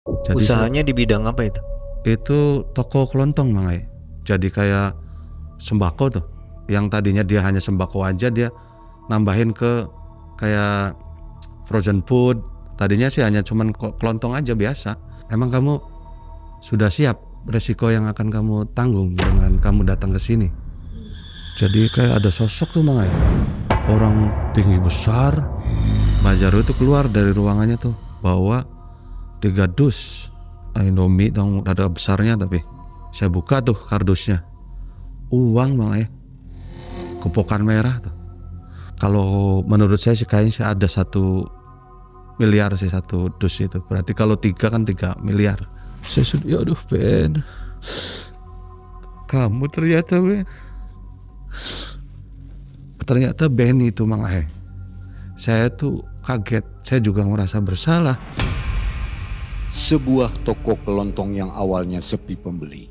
Jadi Usahanya di bidang apa itu? itu toko kelontong Mang. Jadi kayak sembako tuh. Yang tadinya dia hanya sembako aja, dia nambahin ke kayak frozen food. Tadinya sih hanya cuman kelontong aja biasa. Emang kamu sudah siap resiko yang akan kamu tanggung dengan kamu datang ke sini? Jadi kayak ada sosok tuh Mang. Orang tinggi besar. Mbak Jaru itu keluar dari ruangannya tuh bawa 3 dus Indomie yang rada besarnya, tapi saya buka tuh kardusnya, uang Mang, kepokan merah tuh. Kalau menurut saya sih kayaknya sih ada 1 miliar sih satu dus itu. Berarti kalau 3 kan 3 miliar. Saya sudah, ya aduh Ben, kamu ternyata Ben. Ternyata Ben itu Mang. Saya tuh kaget, saya juga merasa bersalah. Sebuah toko kelontong yang awalnya sepi pembeli,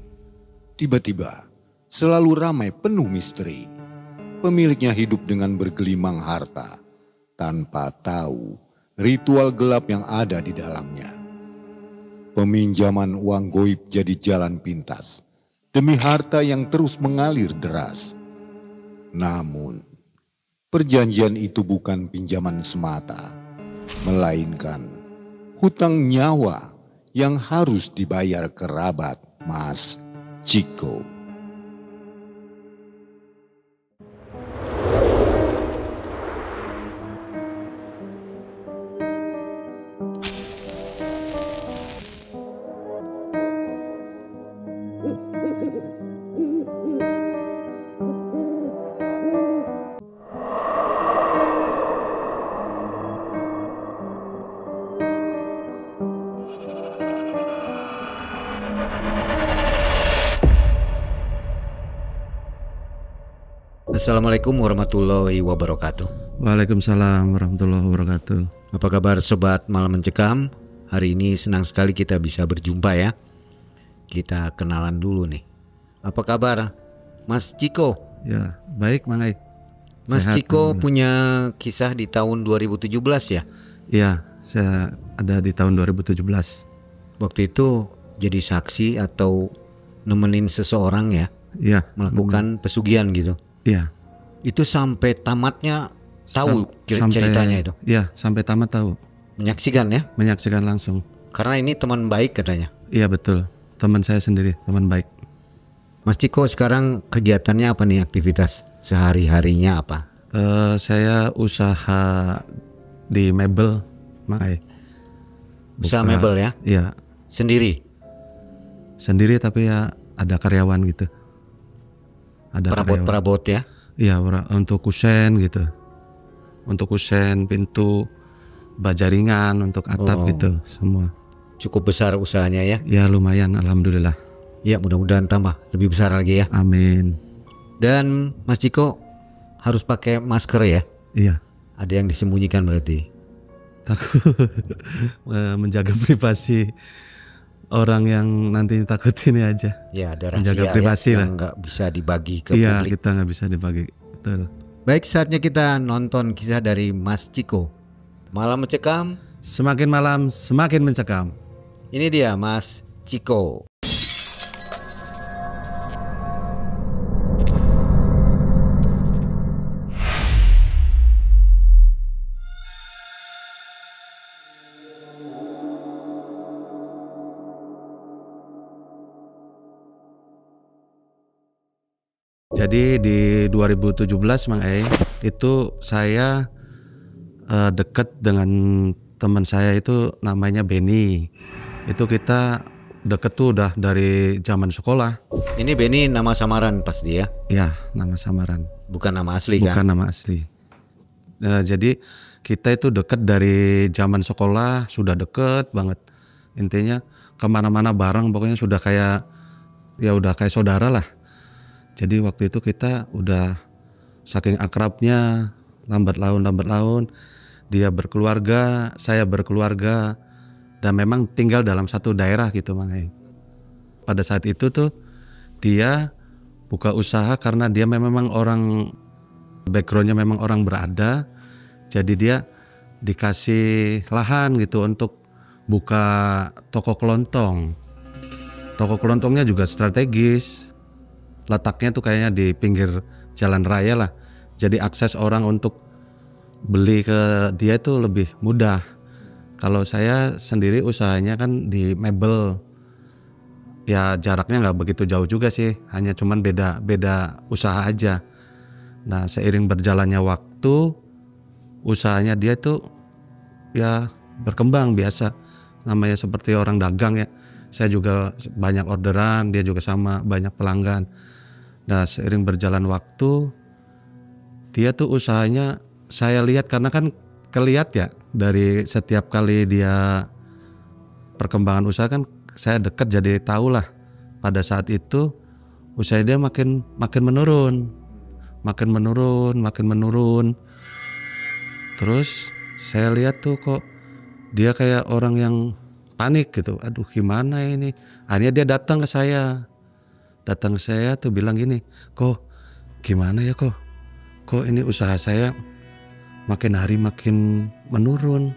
tiba-tiba selalu ramai penuh misteri. Pemiliknya hidup dengan bergelimang harta, tanpa tahu ritual gelap yang ada di dalamnya. Peminjaman uang goib jadi jalan pintas, demi harta yang terus mengalir deras. Namun, perjanjian itu bukan pinjaman semata, melainkan hutang nyawa yang harus dibayar kerabat Mas Ciko. Assalamualaikum warahmatullahi wabarakatuh. Waalaikumsalam warahmatullahi wabarakatuh. Apa kabar sobat Malam Mencekam? Hari ini senang sekali kita bisa berjumpa ya. Kita kenalan dulu nih. Apa kabar Mas Ciko? Ya baik Mang. Mas Sehat, Ciko punya kisah di tahun 2017 ya? Iya, saya ada di tahun 2017. Waktu itu jadi saksi atau nemenin seseorang ya? Iya. Melakukan pesugihan gitu? Iya. Itu sampai tamatnya tahu ceritanya itu? Iya, sampai tamat tahu. Menyaksikan ya? Menyaksikan langsung. Karena ini teman baik katanya? Iya betul, teman saya sendiri, teman baik. Mas Ciko sekarang kegiatannya apa nih, aktivitas sehari-harinya apa? Saya usaha di mebel Mang. Usaha mebel ya? Iya. Sendiri? Sendiri tapi ya ada karyawan gitu. Ada perabot-perabot ya? Iya, untuk kusen gitu. Untuk kusen, pintu, baja ringan, untuk atap gitu semua. Cukup besar usahanya ya? Ya lumayan, alhamdulillah. Ya mudah-mudahan tambah lebih besar lagi ya. Amin. Dan Mas Ciko harus pakai masker ya? Iya. Ada yang disembunyikan berarti? Takut menjaga privasi orang yang nanti takut ini aja. Ya ada rahasia menjaga privasi ya, lah. yang nggak bisa dibagi ke Iya, publik. kita nggak bisa dibagi. Betul. Baik, saatnya kita nonton kisah dari Mas Ciko. Malam Mencekam. Semakin malam semakin mencekam. Ini dia Mas Ciko. Jadi di 2017 Mang itu saya dekat dengan teman saya itu namanya Benny. Itu kita deket tuh udah dari zaman sekolah. Ini Benny nama samaran pasti ya? Ya, nama samaran. Bukan nama asli Bukan kan? nama asli. Jadi kita itu deket dari zaman sekolah, sudah deket banget. Intinya kemana-mana bareng, pokoknya sudah kayak saudara lah. Jadi waktu itu kita udah saking akrabnya, lambat laun, dia berkeluarga, saya berkeluarga, dan memang tinggal dalam satu daerah gitu Mang. Pada saat itu tuh dia buka usaha karena dia memang orang, backgroundnya memang orang berada, jadi dia dikasih lahan gitu untuk buka toko kelontong. Toko kelontongnya juga strategis. Letaknya tuh kayaknya di pinggir jalan raya lah. Jadi akses orang untuk beli ke dia itu lebih mudah. Kalau saya sendiri usahanya kan di mebel. Ya jaraknya nggak begitu jauh juga sih, hanya cuman beda usaha aja. Nah seiring berjalannya waktu, usahanya dia tuh ya berkembang biasa. Namanya seperti orang dagang ya. Saya juga banyak orderan, dia juga sama banyak pelanggan. Nah seiring berjalan waktu, dia tuh usahanya saya lihat karena kan kelihat ya dari setiap kali dia perkembangan usaha kan saya dekat jadi tahu lah pada saat itu usaha dia makin menurun. Terus saya lihat tuh kok dia kayak orang yang panik gitu. Aduh gimana ini? Akhirnya dia datang ke saya tuh bilang gini, kok gimana ya kok ini usaha saya makin hari makin menurun.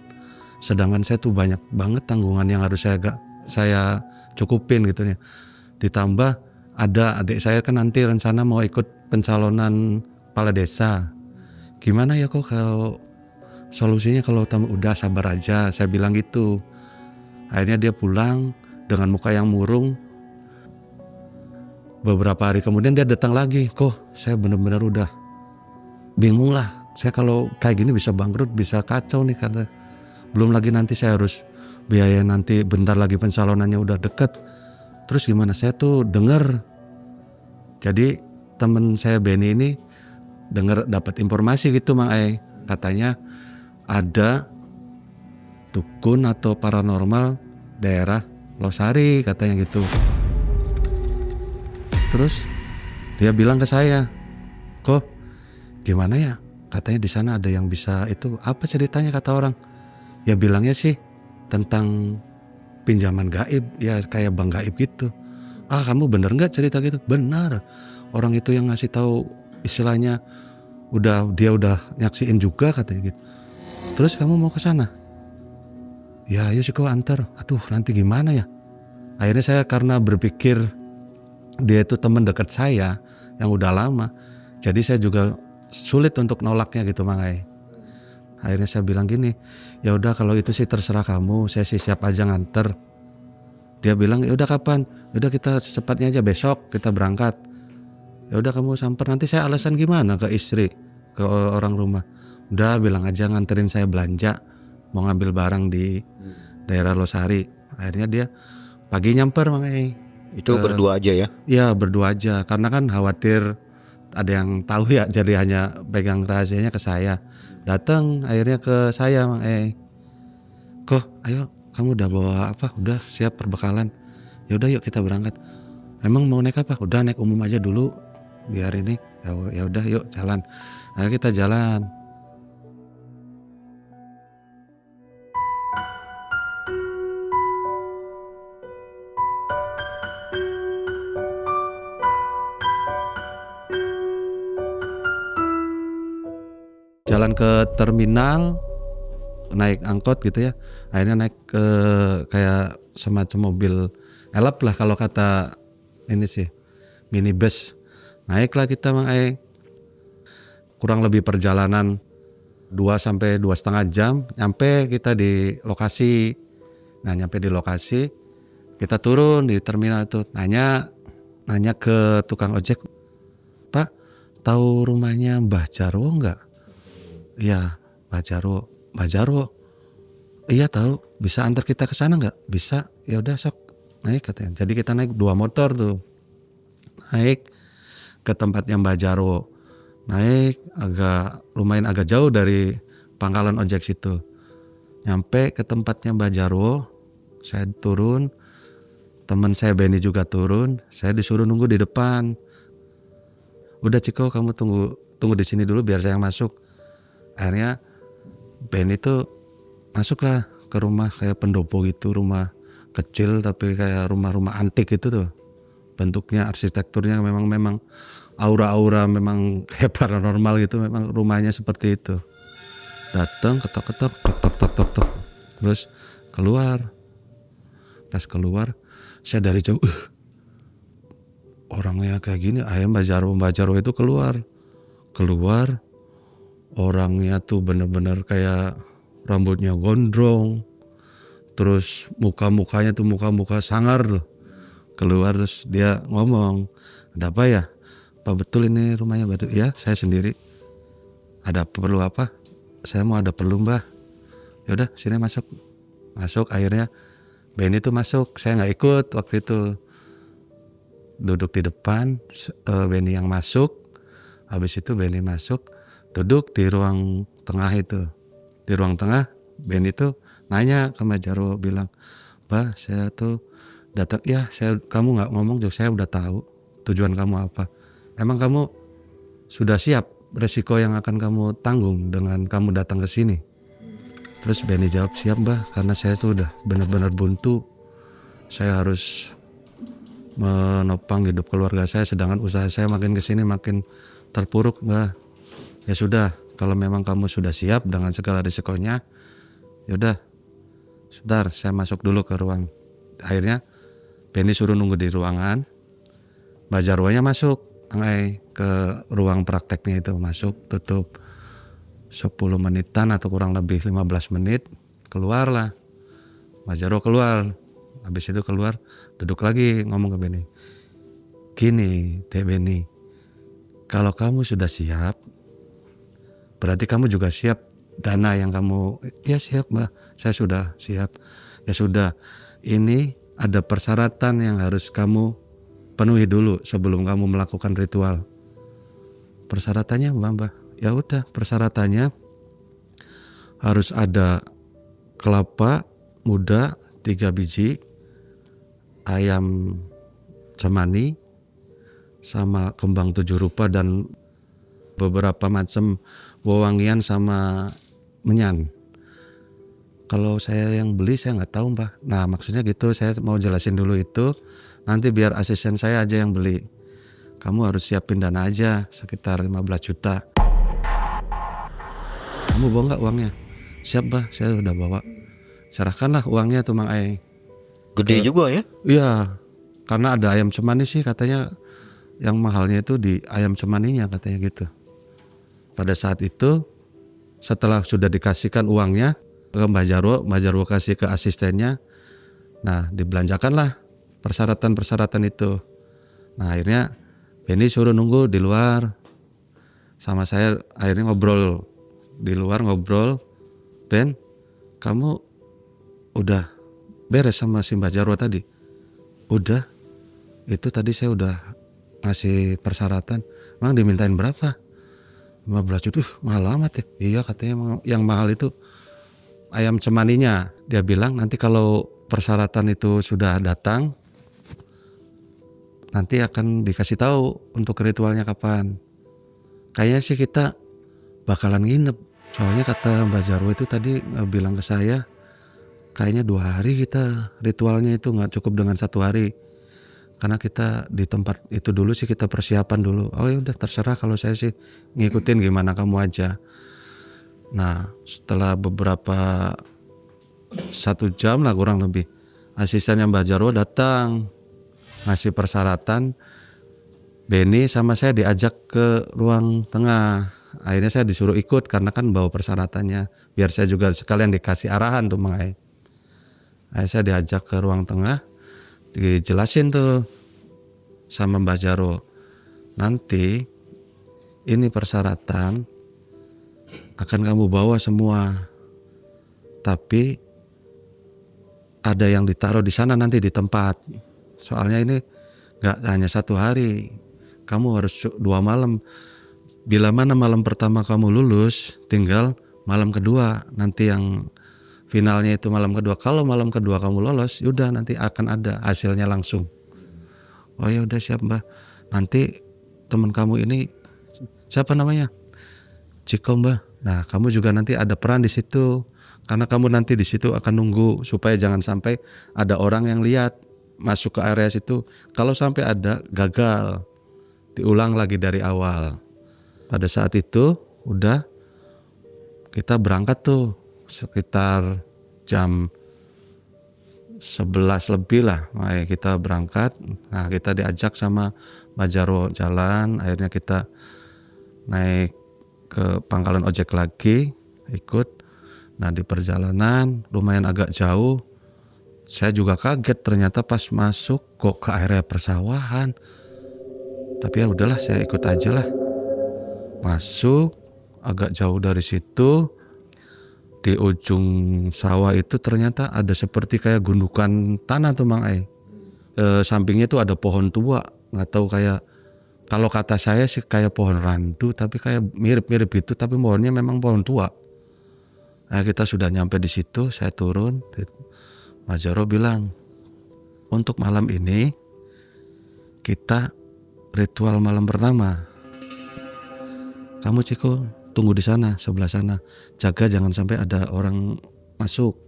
Sedangkan saya tuh banyak banget tanggungan yang harus saya cukupin gitu ya. Ditambah ada adik saya kan nanti rencana mau ikut pencalonan kepala desa. Gimana ya kok kalau solusinya kalau udah sabar aja, saya bilang gitu. Akhirnya dia pulang dengan muka yang murung. Beberapa hari kemudian dia datang lagi, kok saya benar-benar udah bingung lah. Saya kalau kayak gini bisa bangkrut, bisa kacau nih kata. Belum lagi nanti saya harus biaya nanti bentar lagi pencalonannya udah deket. Terus gimana? Saya tuh dengar. Jadi temen saya Benny ini dengar dapat informasi gitu Mang Ai. Katanya ada dukun atau paranormal daerah Losari katanya gitu. Terus dia bilang ke saya, kok gimana ya? Katanya di sana ada yang bisa itu. Apa ceritanya kata orang? Ya bilangnya sih tentang pinjaman gaib, ya kayak bank gaib gitu. Ah kamu bener nggak cerita gitu? Benar. Orang itu yang ngasih tahu istilahnya dia udah nyaksiin juga katanya gitu. Terus kamu mau ke sana? Ya ayo sih kau antar. Aduh nanti gimana ya? Akhirnya saya karena berpikir dia itu teman dekat saya yang udah lama, jadi saya juga sulit untuk nolaknya gitu Mang Ai. Akhirnya saya bilang gini, ya udah kalau itu sih terserah kamu, saya sih siap aja nganter. Dia bilang ya udah kapan? Ya udah kita secepatnya aja besok kita berangkat. Ya udah kamu samper, nanti saya alasan gimana ke istri, ke orang rumah. Udah bilang aja nganterin saya belanja, mau ngambil barang di daerah Losari. Akhirnya dia pagi nyamper Mang Ai. Itu berdua aja ya? Iya berdua aja, karena kan khawatir ada yang tahu ya, jadi hanya pegang rahasianya ke saya. Datang akhirnya ke saya Mang Ai. Kok ayo kamu udah bawa apa? Udah siap perbekalan. Ya udah yuk kita berangkat. Emang mau naik apa? Udah naik umum aja dulu biar ini. Ya udah yuk jalan. Akhirnya kita jalan. Jalan ke terminal, naik angkot gitu ya. Akhirnya naik ke kayak semacam mobil elap lah kalau kata ini sih, minibus. Naiklah kita Mang Ai. Kurang lebih perjalanan 2 sampai 2,5 jam nyampe kita di lokasi. Nah, nyampe di lokasi, kita turun di terminal itu, nanya ke tukang ojek. Pak, tahu rumahnya Mbah Jarwo enggak? Iya, Mbah Jarwo. Iya tahu. Bisa antar kita ke sana nggak? Bisa. Ya udah sok naik katanya. Jadi kita naik 2 motor tuh. Naik ke tempatnya Mbah Jarwo. Naik lumayan agak jauh dari pangkalan ojek situ. Nyampe ke tempatnya Mbah Jarwo, saya turun. Teman saya Benny juga turun. Saya disuruh nunggu di depan. Udah Ciko, kamu tunggu di sini dulu biar saya masuk. Akhirnya Ben itu masuklah ke rumah kayak pendopo gitu, rumah kecil tapi kayak rumah-rumah antik gitu tuh. Bentuknya, arsitekturnya memang aura-aura memang kayak paranormal gitu, memang rumahnya seperti itu. Datang ketok-ketok, tok. Terus keluar. Pas keluar, saya dari jauh, orangnya kayak gini. Akhirnya Mbak Jarwo itu keluar, orangnya tuh bener-bener kayak rambutnya gondrong, terus mukanya tuh muka sangar tuh. Keluar terus dia ngomong, ada apa ya? Pak, betul ini rumahnya Batu? Ya, saya sendiri. Ada perlu apa? Saya mau ada perlu, Mbah. Yaudah, sini masuk. Akhirnya Benny tuh masuk, saya nggak ikut waktu itu. Duduk di depan, Benny yang masuk. Habis itu Benny masuk, duduk di ruang tengah itu. Di ruang tengah, Benny tuh nanya ke Mbak Jarwo, bilang, "Mbak, saya tuh datang, ya kamu nggak ngomong juga, saya udah tahu tujuan kamu apa. Emang kamu sudah siap resiko yang akan kamu tanggung dengan kamu datang ke sini?" Terus Benny jawab, "Siap, Mbah, karena saya tuh udah benar-benar buntu. Saya harus menopang hidup keluarga saya, sedangkan usaha saya makin kesini makin terpuruk, Mbah. Ya sudah, kalau memang kamu sudah siap dengan segala risikonya, yaudah, sebentar saya masuk dulu ke ruang." Akhirnya Benny suruh nunggu di ruangan. Mbak Jarwonya masuk ke ruang prakteknya itu, masuk, tutup 10 menitan atau kurang lebih 15 menit, keluarlah. Mbak Jarwo keluar. Habis itu keluar, duduk lagi ngomong ke Benny. "Gini Dek Benny, kalau kamu sudah siap, berarti kamu juga siap dana yang kamu." "Ya siap, Mbak, saya sudah siap." "Ya sudah, ini ada persyaratan yang harus kamu penuhi dulu sebelum kamu melakukan ritual." "Persyaratannya, Mbak?" "Ya udah, persyaratannya harus ada kelapa muda 3 biji, ayam cemani, sama kembang 7 rupa dan beberapa macam wewangian sama menyan." "Kalau saya yang beli saya nggak tahu, Mbak." Nah, maksudnya gitu, saya mau jelasin dulu itu, nanti biar asisten saya aja yang beli. Kamu harus siapin dana aja sekitar 15 juta. "Kamu bawa nggak uangnya?" "Siap, Mbah, saya udah bawa." "Serahkanlah uangnya tuh Mang Ai." Gede juga ya? Iya, karena ada ayam cemani sih katanya, yang mahalnya itu di ayam cemaninya katanya gitu. Pada saat itu, setelah sudah dikasihkan uangnya ke Mbak Jarwo kasih ke asistennya. Nah, dibelanjakanlah persyaratan itu. Nah, akhirnya Benny suruh nunggu di luar. Sama saya akhirnya ngobrol di luar, "Ben, kamu udah beres sama si Mbak Jarwo tadi?" "Udah, itu tadi saya udah ngasih persyaratan." "Emang dimintain berapa?" 15 juta. Mahal amat ya." "Iya, katanya yang mahal itu ayam cemaninya." Dia bilang nanti kalau persyaratan itu sudah datang, nanti akan dikasih tahu untuk ritualnya kapan. Kayaknya sih kita bakalan nginep. Soalnya kata Mbak Jarwo itu tadi bilang ke saya, kayaknya 2 hari kita ritualnya itu nggak cukup dengan 1 hari. Karena kita di tempat itu dulu sih kita persiapan dulu. "Oh ya udah, terserah, kalau saya sih ngikutin, gimana kamu aja." Nah, setelah beberapa 1 jam lah kurang lebih, asistennya Mbak Jarwo datang ngasih persyaratan. Benny sama saya diajak ke ruang tengah. Akhirnya saya disuruh ikut karena kan bawa persyaratannya, biar saya juga sekalian dikasih arahan tuh Mang Ai. Akhirnya saya diajak ke ruang tengah, dijelasin tuh sama Mbak Jarwo, "Nanti ini persyaratan akan kamu bawa semua, tapi ada yang ditaruh di sana nanti di tempat. Soalnya ini nggak hanya 1 hari, kamu harus 2 malam. Bila mana malam pertama kamu lulus, tinggal malam kedua, nanti yang finalnya itu malam kedua. Kalau malam kedua kamu lolos, yaudah nanti akan ada hasilnya langsung." "Oh ya udah, siap, Mbah. Nanti teman kamu ini siapa namanya?" "Ciko, Mbah." "Nah, kamu juga nanti ada peran di situ, karena kamu nanti di situ akan nunggu supaya jangan sampai ada orang yang lihat masuk ke area situ. Kalau sampai ada, gagal, diulang lagi dari awal." Pada saat itu udah kita berangkat tuh sekitar jam 11 lebih lah, kita berangkat. Nah kita diajak sama Mbak Jaro jalan, akhirnya kita naik ke pangkalan ojek lagi, ikut. Nah di perjalanan lumayan agak jauh, saya juga kaget ternyata pas masuk kok ke area persawahan. Tapi ya udahlah, saya ikut aja lah. Masuk agak jauh dari situ, di ujung sawah itu ternyata ada seperti kayak gundukan tanah tuh Mang Ai. Sampingnya tuh ada pohon tua, nggak tahu kayak, kalau kata saya sih kayak pohon randu, tapi kayak mirip-mirip itu, tapi pohonnya memang pohon tua. Nah kita sudah nyampe di situ, saya turun. Mas Jaro bilang, untuk malam ini kita ritual malam pertama. Kamu Ciko tunggu di sana, sebelah sana. Jaga jangan sampai ada orang masuk.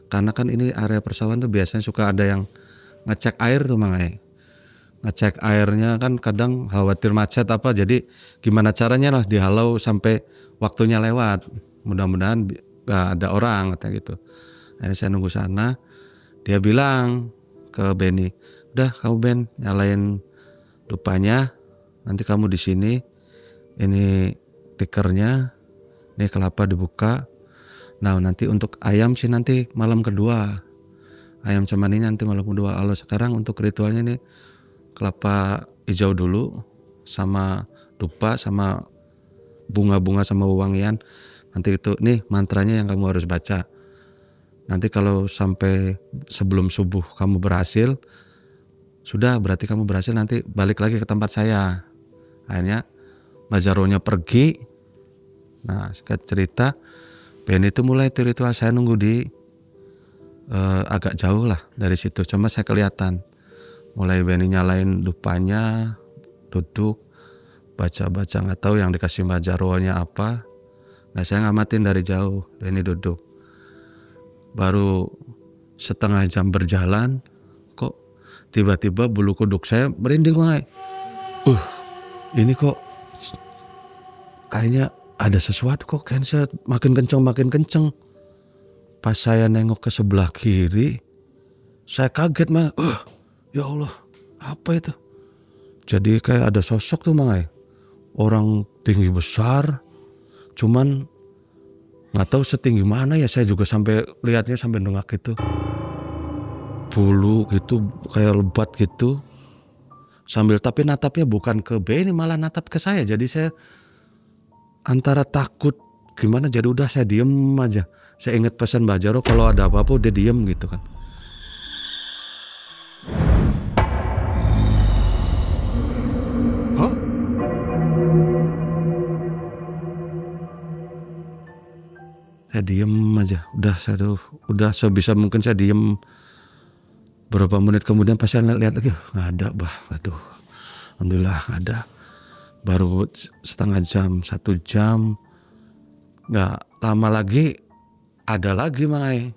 Karena kan ini area persawahan tuh biasanya suka ada yang ngecek air tuh Mang Ai. Ngecek airnya kan kadang khawatir macet apa. Jadi gimana caranya lah dihalau sampai waktunya lewat. Mudah-mudahan gak ada orang kata gitu. Akhirnya saya nunggu sana. Dia bilang ke Benny, udah kamu Ben nyalain dupanya. Nanti kamu di sini. Ini tikernya, ini kelapa dibuka. Nah nanti untuk ayam sih nanti malam kedua, ayam cemani nanti malam kedua. Kalau sekarang untuk ritualnya nih kelapa hijau dulu, sama dupa, sama bunga-bunga, sama wewangian. Nanti itu nih mantranya yang kamu harus baca. Nanti kalau sampai sebelum subuh kamu berhasil, sudah berarti kamu berhasil, nanti balik lagi ke tempat saya. Akhirnya Mas Jaronya pergi. Nah singkat cerita, Ben itu mulai ritual, saya nunggu di agak jauh lah dari situ. Cuma saya kelihatan mulai Benny nyalain dupanya, duduk baca-baca, nggak tahu yang dikasih Mbak Jaronya apa. Nah saya ngamatin dari jauh, Benny duduk. Baru setengah jam berjalan, kok tiba-tiba bulu kuduk saya merinding Mang. Ini kok kayaknya ada sesuatu kok, kan saya makin kenceng. Pas saya nengok ke sebelah kiri, saya kaget Mang. Ya Allah, apa itu? Jadi kayak ada sosok tuh Mang. Orang tinggi besar, cuman nggak tahu setinggi mana ya, saya juga sampai lihatnya sampai nengak gitu. Bulu gitu kayak lebat gitu. Sambil tapi natapnya bukan ke Benny, malah natap ke saya. Jadi saya antara takut gimana, jadi udah saya diem aja. Saya ingat pesan Mbak Jaro kalau ada apa-apa udah diem gitu kan. Hah? Saya diem aja, udah sebisa mungkin saya diem. Berapa menit kemudian pas saya lihat lagi, nggak ada bah, aduh, alhamdulillah nggak ada. Baru setengah jam, 1 jam, nggak lama lagi ada lagi Mang.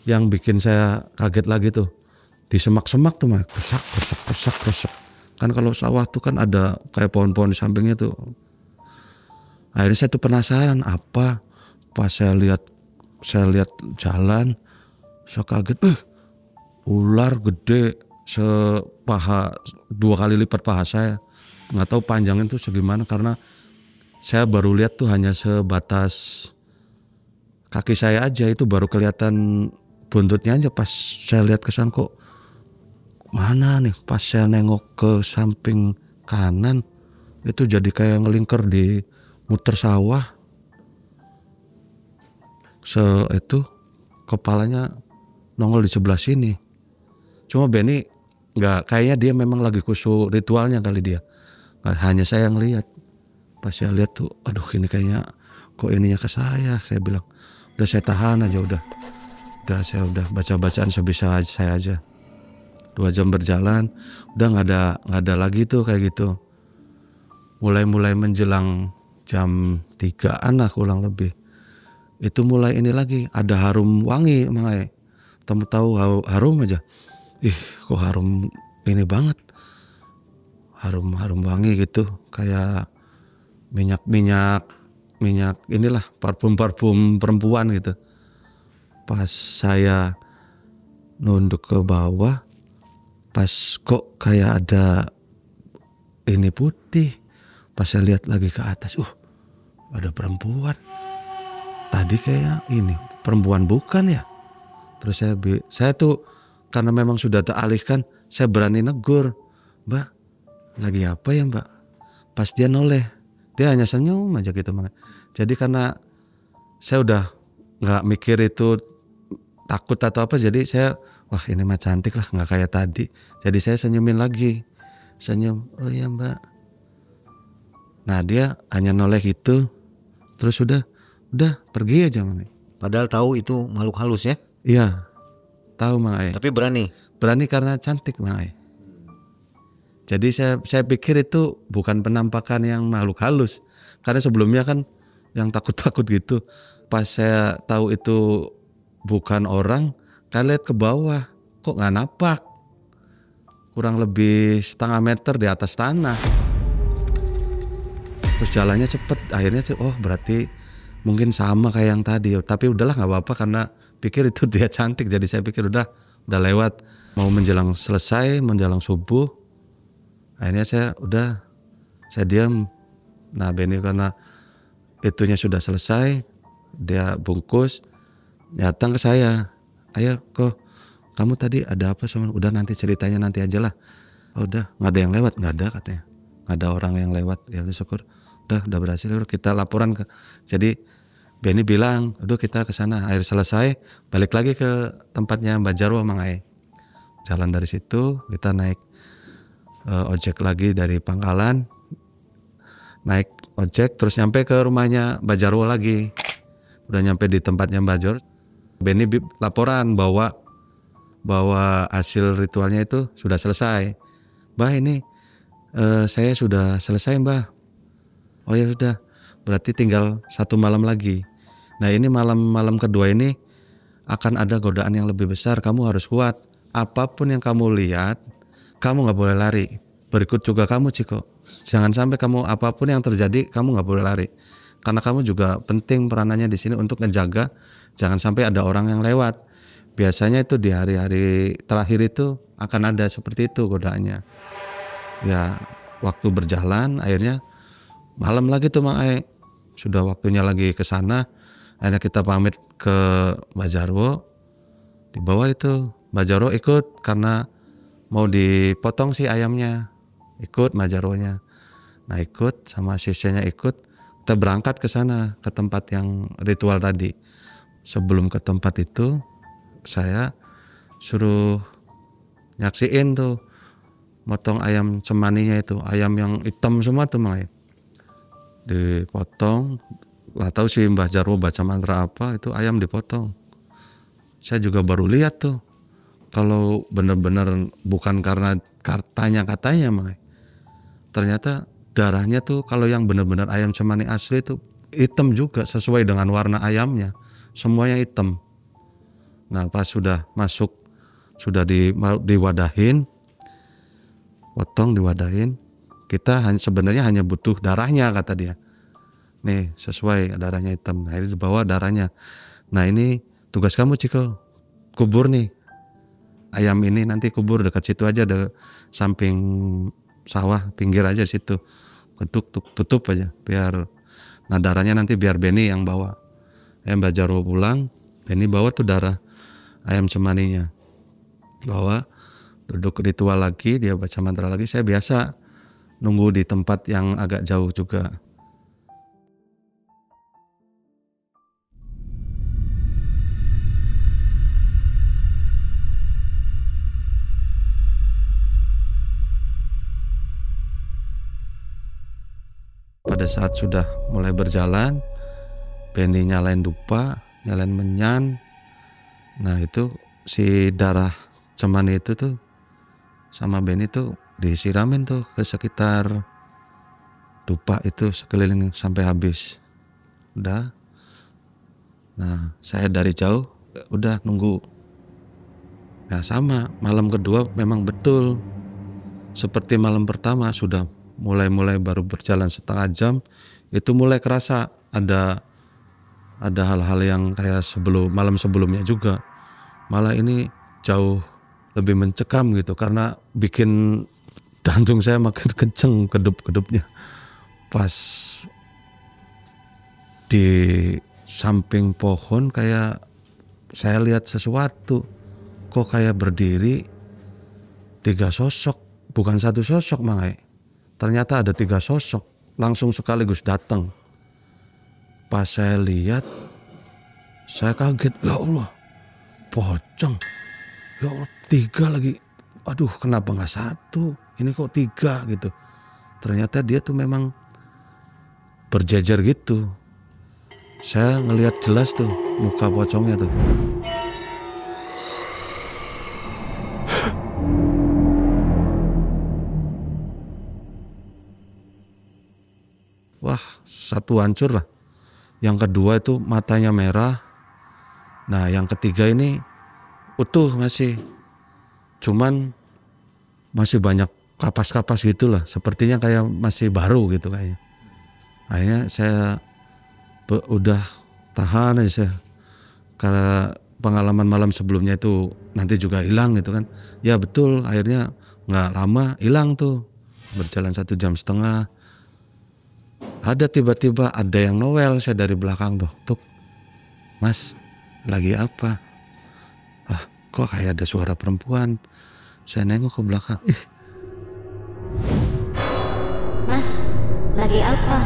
Yang bikin saya kaget lagi tuh di semak-semak tuh Mang, kesak. Kan kalau sawah tuh kan ada kayak pohon-pohon di sampingnya tuh. Akhirnya saya tuh penasaran apa. Pas saya lihat jalan, saya kaget, ular gede sepaha, 2 kali lipat paha saya. Nggak tahu panjangnya tuh segimana, karena saya baru lihat tuh hanya sebatas kaki saya aja, itu baru kelihatan buntutnya aja. Pas saya lihat ke sana, kok mana nih, pas saya nengok ke samping kanan itu jadi kayak ngelingker di muter sawah. Itu kepalanya nongol di sebelah sini. Cuma Benny nggak, kayaknya dia memang lagi khusyuk ritualnya kali dia. Hanya saya yang lihat. Pas saya lihat tuh, aduh ini kayaknya kok ininya ke saya. Saya bilang, udah saya tahan aja udah. Saya udah baca-bacaan sebisa saya aja. 2 jam berjalan, udah nggak ada lagi tuh kayak gitu. Mulai menjelang jam 3-an lah kurang lebih. Itu mulai ini lagi, ada harum wangi Mang. Tahu harum aja. Kok harum ini banget. Harum wangi gitu, kayak minyak inilah, parfum perempuan gitu. Pas saya nunduk ke bawah, pas kok kayak ada ini putih. Pas saya lihat lagi ke atas, ada perempuan. Tadi kayak ini perempuan bukan ya. Terus saya tuh karena memang sudah teralihkan, saya berani negur, Mbak, lagi apa ya Mbak? Pas dia noleh, dia hanya senyum aja gitu. Jadi karena saya udah nggak mikir itu takut atau apa, jadi saya wah ini mah cantik lah, nggak kayak tadi. Jadi saya senyumin lagi, senyum, oh iya Mbak. Nah dia hanya noleh gitu, terus udah pergi aja Mang. Padahal tahu itu makhluk halus ya? Iya, tahu Mang. Tapi berani Karena cantik Mang. Jadi saya pikir itu bukan penampakan yang makhluk halus, karena sebelumnya kan yang takut-takut gitu. Pas saya tahu itu bukan orang, kan lihat ke bawah, kok nggak napak, kurang lebih setengah meter di atas tanah. Terus jalannya cepet, akhirnya berarti mungkin sama kayak yang tadi. Tapi udahlah nggak apa-apa karena pikir itu dia cantik, jadi saya pikir udah lewat, mau menjelang selesai, menjelang subuh. Akhirnya saya diam. Nah Benny karena itunya sudah selesai, dia bungkus, datang ke saya. Ayo kok kamu tadi ada apa sama? Udah nanti ceritanya nanti aja lah. Udah nggak ada yang lewat, nggak ada katanya, nggak ada orang yang lewat. Ya udah syukur, udah berhasil. Kita laporan ke. Jadi Benny bilang, aduh kita ke sana. Akhir selesai, balik lagi ke tempatnya Mbak Jarwo Mang Ai. Jalan dari situ kita naik ojek lagi dari Pangkalan, naik ojek terus nyampe ke rumahnya Mbak Jarwo lagi. Udah nyampe di tempatnya Mbak Jarwo, Benny laporan bahwa hasil ritualnya itu sudah selesai. Mbah ini saya sudah selesai Mbah. Oh ya sudah, berarti tinggal 1 malam lagi. Nah ini malam kedua ini akan ada godaan yang lebih besar. Kamu harus kuat. Apapun yang kamu lihat, kamu nggak boleh lari. Berikut juga kamu Ciko. Jangan sampai kamu apapun yang terjadi, kamu nggak boleh lari. Karena kamu juga penting peranannya di sini untuk ngejaga, jangan sampai ada orang yang lewat. Biasanya itu di hari-hari terakhir itu akan ada seperti itu godaannya. Ya waktu berjalan, akhirnya malam lagi tuh Mang Ai. Sudah waktunya lagi ke sana. Akhirnya kita pamit ke Mbak Jarwo. Di bawah itu Mbak Jarwo ikut karena mau dipotong sih ayamnya, ikut Mbak Jarwonya. Nah ikut sama sisanya ikut, kita berangkat ke sana ke tempat yang ritual tadi. Sebelum ke tempat itu saya suruh nyaksiin tuh motong ayam cemaninya itu, ayam yang hitam semua tuh Mang. Dipotong, nggak tahu sih Mbah Jarwo baca mantra apa, itu ayam dipotong. Saya juga baru lihat tuh. Kalau benar-benar bukan karena katanya Mang, ternyata darahnya tuh kalau yang benar-benar ayam cemani asli itu hitam juga sesuai dengan warna ayamnya, semuanya hitam. Nah pas sudah masuk, sudah diwadahin, potong diwadahin, kita sebenarnya hanya butuh darahnya kata dia. Nih sesuai darahnya hitam, akhirnya dibawa darahnya. Nah ini tugas kamu Ciko, kubur nih. Ayam ini nanti kubur dekat situ aja, de samping sawah pinggir aja situ, tutup aja biar, nah darahnya nanti biar Benny yang bawa. Mbak Jarwo pulang, Benny bawa tuh darah ayam cemaninya, bawa, duduk ritual lagi, dia baca mantra lagi. Saya biasa nunggu di tempat yang agak jauh juga. Pada saat sudah mulai berjalan, Benny nyalain dupa, nyalain menyan. Nah itu si darah cemani itu tuh sama Benny tuh disiramin tuh ke sekitar dupa itu sekeliling sampai habis. Udah. Nah saya dari jauh udah nunggu. Nah sama malam kedua memang betul seperti malam pertama, sudah mulai baru berjalan setengah jam itu mulai kerasa ada hal-hal yang kayak malam sebelumnya juga. Malah ini jauh lebih mencekam gitu karena bikin jantung saya makin kenceng kedup-kedupnya. Pas di samping pohon kayak saya lihat sesuatu, kok kayak berdiri 3 sosok, bukan 1 sosok Mang. Ternyata ada 3 sosok langsung sekaligus datang. Pas saya lihat, saya kaget, ya Allah, pocong, ya Allah 3 lagi, aduh kenapa nggak 1, ini kok 3 gitu. Ternyata dia tuh memang berjejer gitu. Saya ngelihat jelas tuh muka pocongnya tuh. Wah, 1 hancur lah. Yang kedua itu matanya merah. Nah yang ketiga ini utuh masih. Cuman masih banyak kapas-kapas gitu lah. Sepertinya kayak masih baru gitu kayaknya. Akhirnya saya udah tahan aja saya. Karena pengalaman malam sebelumnya itu nanti juga hilang gitu kan. Ya betul, akhirnya gak lama hilang tuh. Berjalan 1,5 jam. Ada tiba-tiba ada yang nowel saya dari belakang tuh. Mas, lagi apa? Ah, kok kayak ada suara perempuan. Saya nengok ke belakang. Ih. Mas, lagi apa?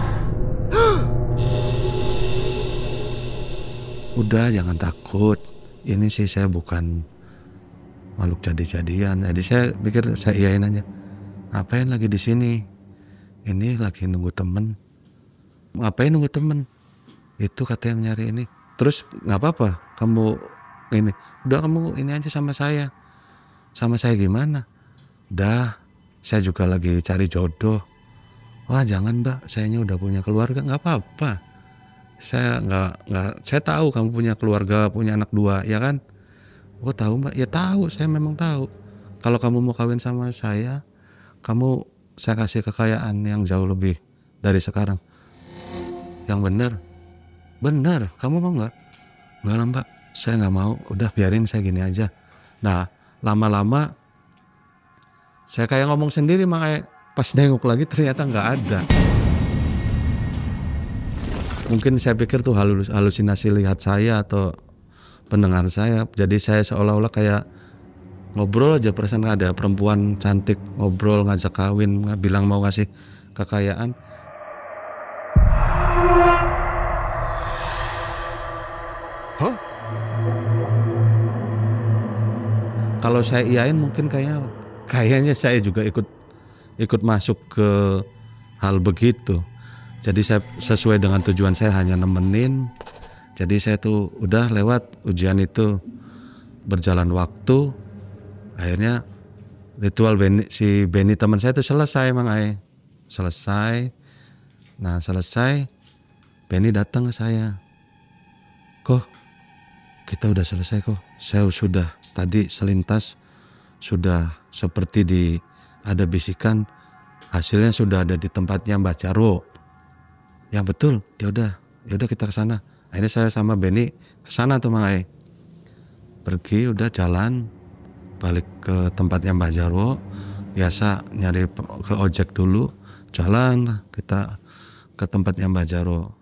Udah jangan takut. Ini sih saya bukan makhluk jadi-jadian. Jadi saya pikir saya iyain aja. Ngapain lagi di sini? Ini lagi nunggu temen. Ngapain nunggu temen? Itu katanya nyari ini. Terus nggak apa-apa kamu ini. Udah kamu ini aja sama saya. Sama saya gimana? Udah, saya juga lagi cari jodoh. Wah jangan Mbak, sayanya udah punya keluarga. Nggak apa-apa. Saya nggak. Saya tahu kamu punya keluarga, punya anak 2, ya kan? Oh tahu Mbak? Ya tahu. Saya memang tahu. Kalau kamu mau kawin sama saya, saya kasih kekayaan yang jauh lebih dari sekarang. Yang bener, kamu mau nggak? Nggak lah Mbak, saya nggak mau. Udah biarin saya gini aja. Nah lama-lama saya kayak ngomong sendiri, makanya pas nengok lagi ternyata nggak ada. Mungkin saya pikir tuh halusinasi lihat saya atau pendengar saya. Jadi saya seolah-olah kayak ngobrol aja, perasaan ada perempuan cantik ngobrol ngajak kawin, bilang mau ngasih kekayaan. Kalau saya iyain mungkin kayaknya saya juga ikut masuk ke hal begitu. Jadi saya sesuai dengan tujuan saya hanya nemenin. Jadi saya tuh udah lewat ujian itu, berjalan waktu. Akhirnya ritual si Benny teman saya itu selesai selesai. Nah selesai, Benny datang ke saya. Kok kita udah selesai kok. Saya sudah tadi selintas sudah seperti ada bisikan, hasilnya sudah ada di tempatnya Mbak Jarwo. Ya betul, ya udah kita ke sana. Akhirnya saya sama Benny ke sana tuh Mang Ai. Pergi udah jalan balik ke tempatnya Mbak Jarwo. Biasa nyari ke ojek dulu, jalan kita ke tempatnya Mbak Jarwo.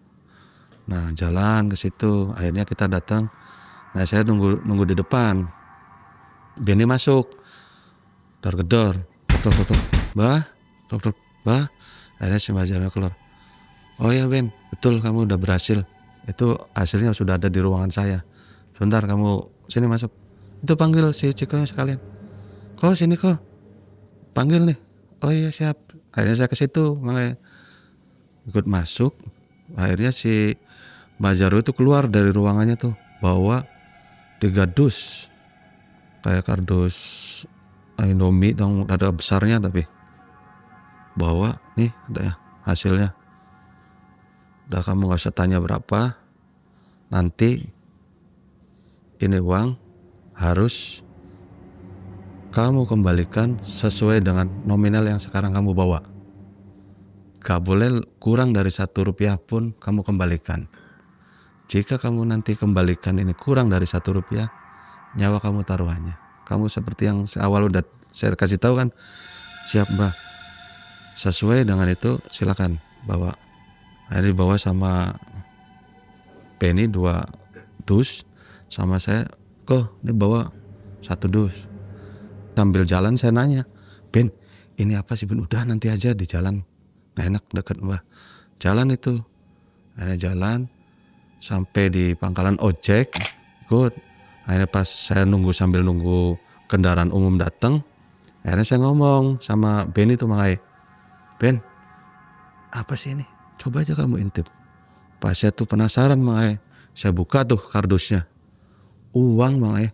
Nah, jalan ke situ, akhirnya kita datang. Nah, saya nunggu di depan. Benny masuk. Gedor-gedor. Tok. Bah. Akhirnya si Mbak Jarwo keluar. Oh ya Ben, betul kamu udah berhasil. Itu hasilnya sudah ada di ruangan saya. Sebentar kamu sini masuk. Itu panggil si Cikonya sekalian. Kok sini kok. Panggil nih. Oh iya siap. Akhirnya saya ke situ, makanya ikut masuk. Akhirnya si Mbak Jarwo itu keluar dari ruangannya tuh, bawa 3 dus. Kayak kardus Indomie, dong ada besarnya tapi. Bawa nih katanya hasilnya. Udah kamu gak usah tanya berapa. Nanti ini uang harus kamu kembalikan sesuai dengan nominal yang sekarang kamu bawa. Gak boleh kurang dari 1 rupiah pun kamu kembalikan. Jika kamu nanti kembalikan ini kurang dari 1 rupiah, nyawa kamu taruhannya. kamu seperti yang awal udah saya kasih tahu kan. Siap Mbah, sesuai dengan itu silakan bawa. Akhirnya dibawa sama Benny 2 dus, sama saya kok ini bawa 1 dus. Sambil jalan saya nanya, Ben ini apa sih Ben? Udah nanti aja di jalan, nggak enak deket Mbah. Jalan itu, akhirnya jalan sampai di pangkalan ojek, ikut. Akhirnya pas saya sambil nunggu kendaraan umum datang, akhirnya saya ngomong sama Ben itu Mangai, Ben apa sih ini? Coba aja kamu intip. Pas saya tuh penasaran Mangai, saya buka tuh kardusnya, uang Mangai,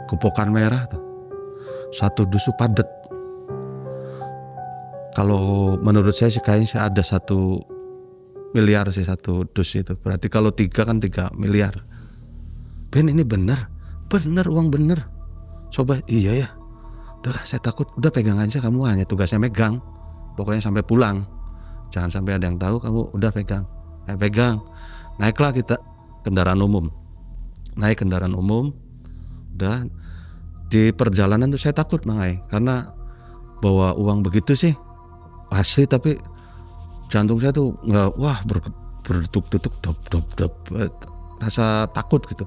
kupokan merah tuh, 1 dus padet. Kalau menurut saya sih kayaknya ada 1 miliar sih 1 dus itu. Berarti kalau 3 kan 3 miliar. Ben ini bener uang bener. Coba iya ya. Udah saya takut. Udah pegang aja, kamu hanya tugasnya megang. Pokoknya sampai pulang. Jangan sampai ada yang tahu kamu udah pegang. Pegang. Naiklah kita kendaraan umum. Naik kendaraan umum. Udah di perjalanan tuh saya takut Mangai, karena bawa uang begitu sih asli, tapi jantung saya tuh nggak berdetuk-detuk dop rasa takut gitu.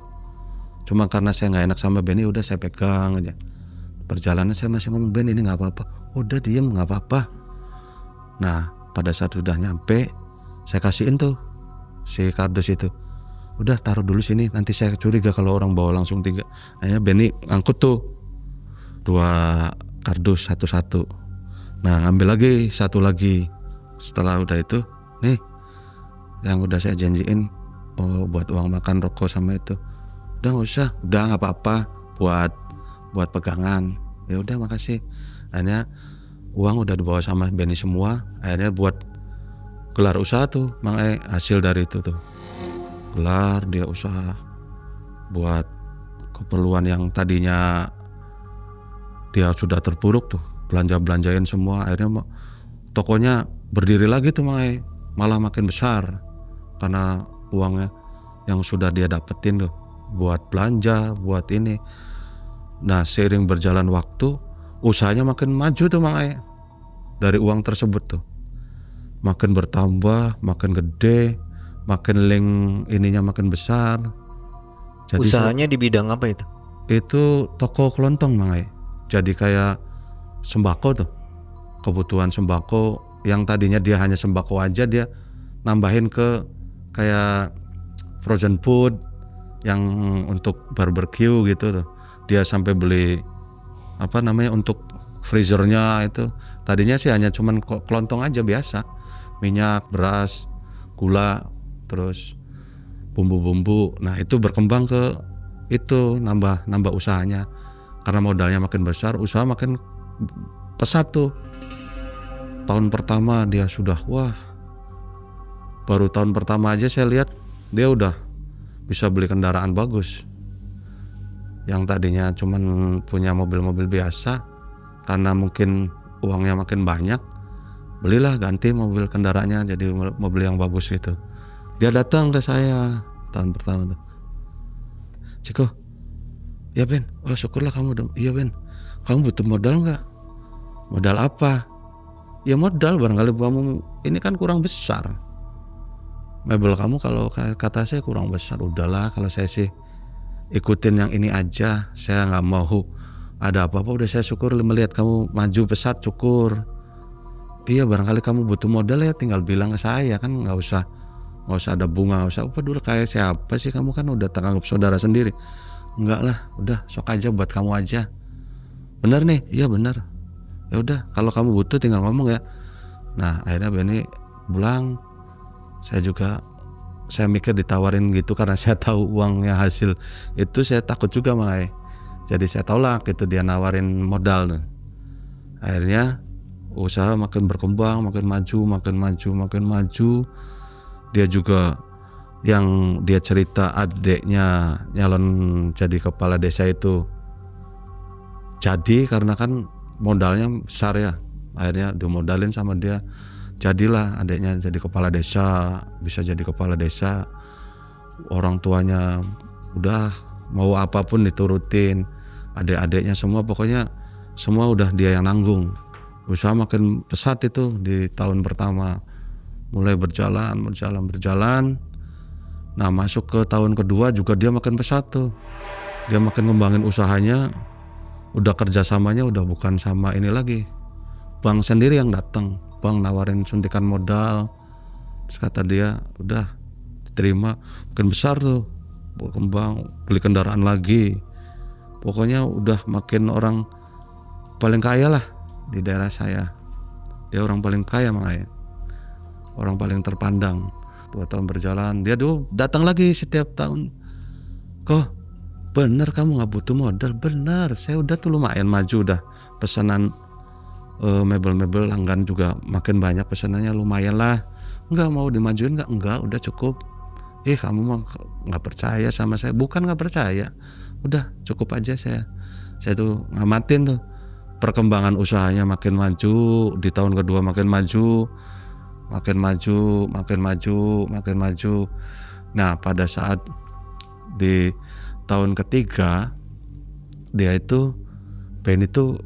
Cuma karena saya nggak enak sama Benny, udah saya pegang aja. Perjalanan saya masih ngomong, Ben ini nggak apa-apa, udah diem nggak apa-apa. Nah pada saat udah nyampe saya kasihin tuh si kardus itu, udah taruh dulu sini, nanti saya curiga kalau orang bawa langsung 3. Akhirnya Benny angkut tuh 2 kardus satu-satu. Nah ngambil lagi 1 lagi. Setelah udah itu, nih yang udah saya janjiin, buat uang makan rokok sama itu. Udah nggak usah, udah nggak apa-apa, buat pegangan. Ya udah makasih. Akhirnya uang udah dibawa sama Benny semua. Akhirnya buat gelar usaha tuh, makanya hasil dari itu tuh gelar dia usaha buat keperluan yang tadinya dia sudah terpuruk tuh, belanjain semua. Akhirnya tokonya berdiri lagi tuh malah makin besar karena uangnya yang sudah dia dapetin tuh buat belanja, buat ini. Nah seiring berjalan waktu usahanya makin maju tuh dari uang tersebut tuh makin bertambah, makin gede, makin link ininya makin besar. Jadi usahanya di bidang apa itu? Itu toko kelontong Jadi kayak sembako tuh, kebutuhan sembako yang tadinya dia hanya sembako aja, dia nambahin ke kayak frozen food yang untuk barbecue gitu tuh. Dia sampai beli untuk freezernya itu. Tadinya sih hanya cuman kelontong aja biasa, minyak, beras, gula, terus bumbu-bumbu. Nah itu berkembang ke itu, nambah usahanya karena modalnya makin besar, usaha makin pesat tuh. Tahun pertama dia sudah baru tahun pertama aja saya lihat dia udah bisa beli kendaraan bagus. Yang tadinya cuman punya mobil-mobil biasa, karena mungkin uangnya makin banyak, belilah ganti mobil kendaraannya jadi mobil yang bagus gitu. Dia datang ke saya tahun pertama tuh, Ciko, ya Ben, syukurlah kamu dong. Iya Ben, kamu butuh modal nggak? Modal apa? Ya modal barangkali kamu ini kan kurang besar. Mebel kamu kalau kata saya kurang besar, udahlah kalau saya sih ikutin yang ini aja. Saya nggak mau ada apa-apa, udah saya syukur melihat kamu maju pesat, syukur. Iya barangkali kamu butuh modal ya tinggal bilang ke saya, kan nggak usah ada bunga, nggak usah apa dulu kayak siapa sih, kamu kan udah anggap saudara sendiri. Enggak lah, udah sok aja buat kamu aja. Bener nih? Iya bener. Ya udah kalau kamu butuh tinggal ngomong ya. Nah akhirnya Benny pulang. Saya mikir ditawarin gitu karena saya tahu uangnya hasil itu, saya takut juga jadi saya tolak gitu, dia nawarin modal tuh. Akhirnya usaha makin berkembang, makin maju. Dia juga yang dia cerita adiknya nyalon jadi kepala desa itu jadi karena kan modalnya besar ya. Akhirnya dimodalin sama dia, jadilah adiknya jadi kepala desa, bisa jadi kepala desa. Orang tuanya udah mau apapun diturutin, adik-adiknya semua, pokoknya semua udah dia yang nanggung. Usaha makin pesat itu di tahun pertama, mulai berjalan. Nah masuk ke tahun kedua juga dia makin pesat tuh, dia makin ngembangin usahanya, udah kerjasamanya udah bukan sama ini lagi, bank sendiri yang datang, bank nawarin suntikan modal. Terus kata dia udah diterima, makin besar tuh, berkembang, beli kendaraan lagi. Pokoknya udah makin orang paling kaya lah di daerah saya. Dia orang paling kaya makanya, orang paling terpandang. 2 tahun berjalan, dia dulu datang lagi setiap tahun. Kok bener kamu nggak butuh modal? Bener, saya udah tuh lumayan maju, udah pesanan mebel-mebel langgan juga makin banyak pesanannya, lumayan lah. Nggak mau dimajuin nggak? Enggak, udah cukup. Kamu mah nggak percaya sama saya? Bukan nggak percaya, udah cukup aja. Saya tuh ngamatin tuh perkembangan usahanya makin maju. Di tahun kedua makin maju. Nah pada saat di tahun ketiga dia itu Ben itu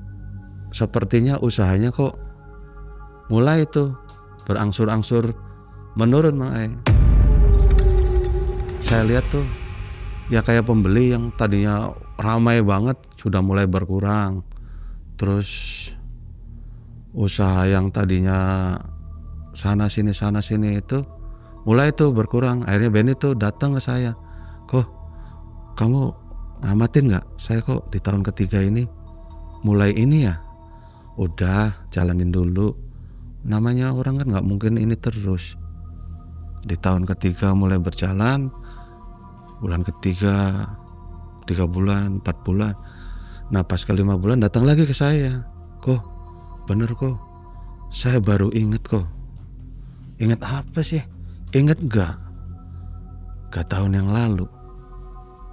sepertinya usahanya kok mulai itu berangsur-angsur menurun makanya. Saya lihat tuh ya kayak pembeli yang tadinya ramai banget sudah mulai berkurang. Terus usaha yang tadinya sana sini itu mulai tuh berkurang. Akhirnya Ben itu datang ke saya, kok kamu ngamatin nggak? Saya kok di tahun ketiga ini mulai ini ya. Udah jalanin dulu. Namanya orang kan nggak mungkin ini terus. Di tahun ketiga mulai berjalan, bulan ketiga 3 bulan, 4 bulan. Nah pas ke 5 bulan datang lagi ke saya, kok bener kok, saya baru inget kok. Ingat apa sih? Ingat gak tahun yang lalu?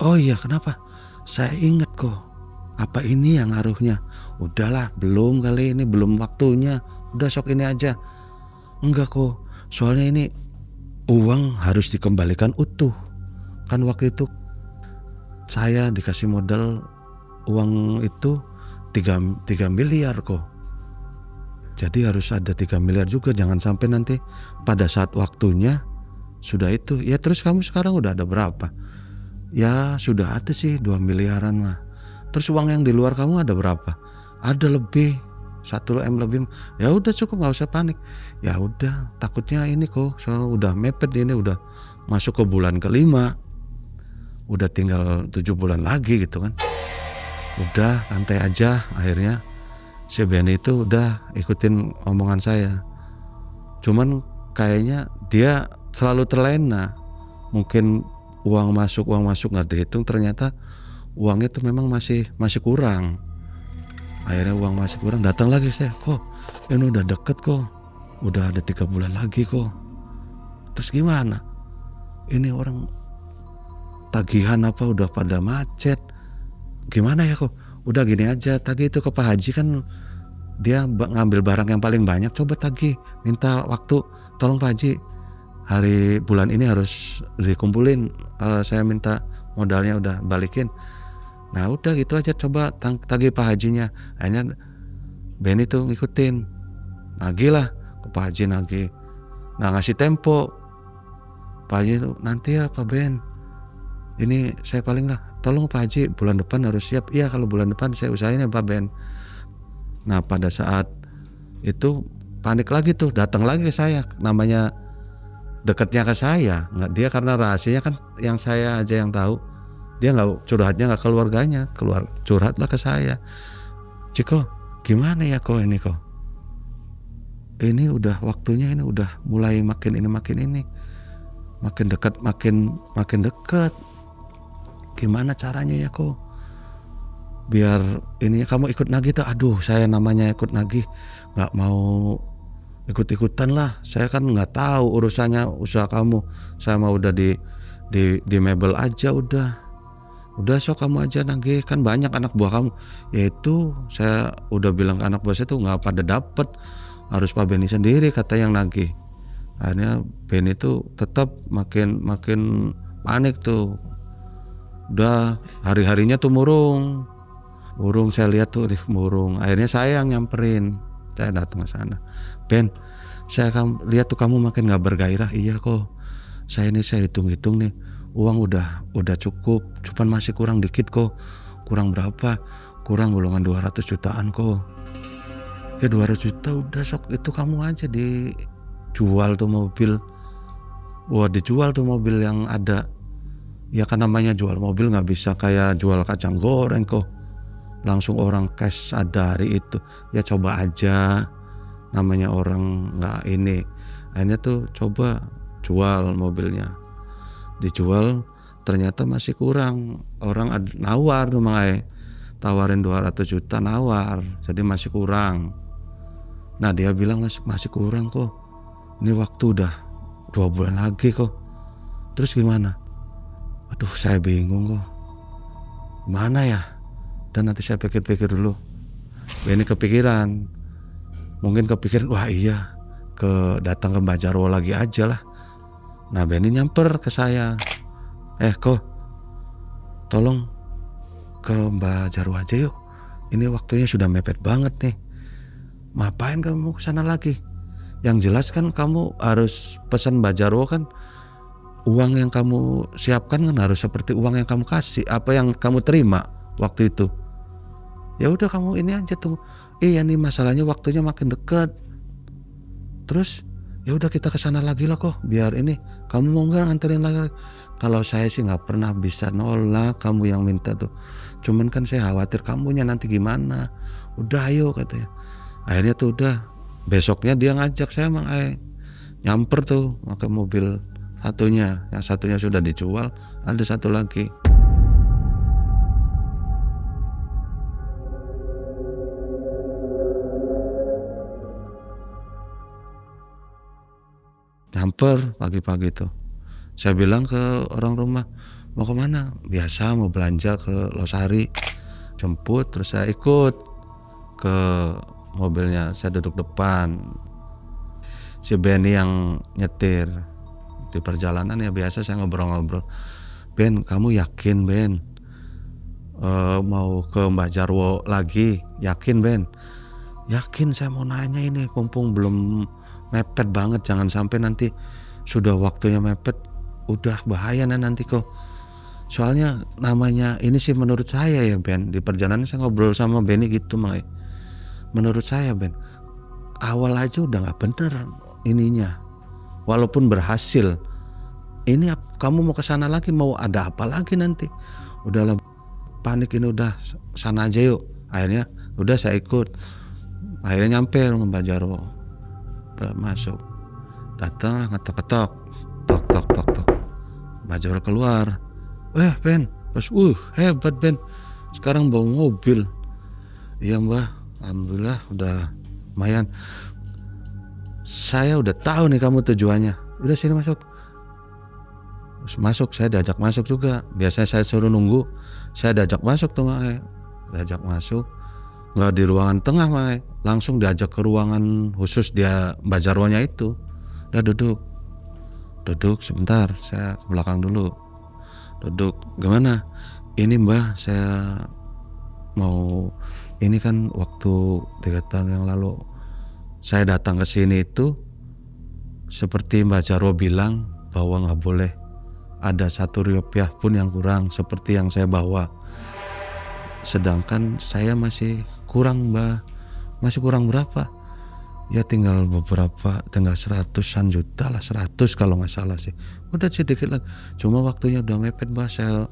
Oh iya, kenapa? Saya ingat kok. Apa ini yang ngaruhnya? Udahlah, belum kali ini, belum waktunya. Udah sok ini aja. Enggak kok, soalnya ini uang harus dikembalikan utuh. Kan waktu itu saya dikasih modal uang itu 3 miliar kok. Jadi harus ada 3 miliar juga, jangan sampai nanti pada saat waktunya sudah itu. Ya terus kamu sekarang udah ada berapa? Ya sudah ada sih 2 miliaran mah. Terus uang yang di luar kamu ada berapa? Ada lebih, 1 M lebih. Ya udah cukup, nggak usah panik. Ya udah, takutnya ini kok soalnya udah mepet ini, udah masuk ke bulan ke-5. Udah tinggal 7 bulan lagi gitu kan. Udah santai aja. Akhirnya si Benny itu udah ikutin omongan saya. Cuman kayaknya dia selalu terlena. Mungkin uang masuk nggak dihitung, ternyata uangnya tuh memang masih kurang. Akhirnya uang masih kurang, datang lagi saya, kok ini udah deket kok, udah ada 3 bulan lagi kok. Terus gimana? Ini orang tagihan apa udah pada macet. Gimana ya kok? Udah gini aja, tagih itu ke Pak Haji, kan dia ngambil barang yang paling banyak, coba tagih, minta waktu, tolong Pak Haji hari bulan ini harus dikumpulin, saya minta modalnya udah balikin. Nah udah gitu aja, coba tagih Pak Hajinya. Akhirnya Ben itu ngikutin, nagih lah ke Pak Haji, nagih. Nah ngasih tempo, Pak Haji itu nanti ya Pak Ben, ini saya paling lah, tolong Pak Haji bulan depan harus siap. Iya kalau bulan depan saya usahain ya Pak Ben. Nah pada saat itu panik lagi tuh, datang lagi ke saya, namanya dekatnya ke saya, nggak dia karena rahasianya kan yang saya aja yang tahu. Dia nggak curhatnya nggak keluarganya, keluar curhatlah ke saya. Ciko gimana ya kok ini kok? Ini udah waktunya, ini udah mulai makin ini, makin dekat, makin dekat. Gimana caranya ya kok? Biar ini kamu ikut nagih tuh. Aduh saya namanya ikut nagih nggak mau ikut-ikutan lah. Saya kan nggak tahu urusannya usaha kamu. Saya mau udah di mebel aja udah sok kamu aja nagih, kan banyak anak buah kamu. Yaitu saya udah bilang ke anak buah saya tuh nggak pada dapet, harus Pak Benny sendiri kata yang nagih. Akhirnya Benny tuh tetap makin panik tuh. Udah hari-harinya tuh murung. Burung saya lihat tuh burung. Akhirnya saya yang nyamperin. Saya datang ke sana. Ben, saya lihat tuh kamu makin nggak bergairah. Iya kok. Saya hitung-hitung nih. Uang udah cukup. Cuman masih kurang dikit kok. Kurang berapa? Kurang golongan 200 jutaan kok. Ya 200 juta udah sok itu kamu aja dijual tuh mobil. Wah dijual tuh mobil yang ada. Ya kan namanya jual mobil nggak bisa kayak jual kacang goreng kok. Langsung orang cash ada hari itu. Ya coba aja, namanya orang nggak ini. Akhirnya tuh coba jual mobilnya. Dijual ternyata masih kurang. Orang nawar tuh makanya tawarin 200 juta nawar, jadi masih kurang. Nah dia bilang masih kurang kok. Ini waktu udah 2 bulan lagi kok. Terus gimana? Aduh saya bingung kok. Gimana ya? Dan nanti saya pikir-pikir dulu. Ini kepikiran. Mungkin kepikiran, wah iya, datang ke Mbak Jarwo lagi aja lah. Nah Benny nyamper ke saya. Kok, tolong ke Mbak Jarwo aja yuk. Ini waktunya sudah mepet banget nih. Ngapain kamu ke sana lagi? Yang jelas kan kamu harus pesan Mbak Jarwo kan. Uang yang kamu siapkan kan harus seperti uang yang kamu kasih, apa yang kamu terima waktu itu. Ya udah kamu ini aja tunggu. Iya nih masalahnya waktunya makin dekat. Terus ya udah kita kesana lagi lah kok. Biar ini kamu mau nggak nganterin lagi? Kalau saya sih nggak pernah bisa nolak kamu yang minta tuh. Cuman kan saya khawatir kamunya nanti gimana. Udah ayo katanya. Akhirnya tuh udah. Besoknya dia ngajak saya emang nyamper tuh pakai mobil satunya. Yang satunya sudah dijual. Ada satu lagi. Nyamper pagi-pagi tuh. Saya bilang ke orang rumah, mau kemana? Biasa mau belanja ke Losari. Jemput terus saya ikut ke mobilnya. Saya duduk depan. Si Benny yang nyetir. Di perjalanan ya biasa saya ngobrol-ngobrol. Ben, kamu yakin Ben? Mau ke Mbak Jarwo lagi? Yakin Ben? Yakin, saya mau nanya ini. Mumpung belum mepet banget, jangan sampai nanti sudah waktunya mepet, udah bahaya nanti kok. Soalnya namanya ini sih menurut saya ya Ben, di perjalanan saya ngobrol sama Benny gitu makanya. Menurut saya Ben, awal aja udah nggak bener ininya, walaupun berhasil. Ini kamu mau ke sana lagi, mau ada apa lagi nanti? Udahlah panik ini, udah sana aja yuk. Akhirnya udah saya ikut. Akhirnya nyampe rumah Mbak Jarwo. Masuk, datang ngetok-ketok, tok. Mbak Jarwo keluar. Ben, pas, hebat Ben. Sekarang bawa mobil. Iya Mbak, alhamdulillah udah lumayan. Saya udah tahu nih kamu tujuannya. Udah sini masuk. Terus masuk, saya diajak masuk juga. Biasanya saya suruh nunggu, saya diajak masuk tuh Mae. Diajak masuk. Nggak di ruangan tengah Mae, langsung diajak ke ruangan khusus dia Mbak Jarwonya itu. Udah duduk sebentar, saya ke belakang dulu. Duduk, gimana? Ini Mbak, saya mau, ini kan waktu 3 tahun yang lalu saya datang ke sini itu seperti Mbak Jarwo bilang bahwa nggak boleh ada 1 rupiah pun yang kurang seperti yang saya bawa. Sedangkan saya masih kurang Mbak. Masih kurang berapa? Ya tinggal 100-an juta lah, 100 kalau nggak salah sih. Udah sedikit lagi. Cuma waktunya udah mepet Mbak. Saya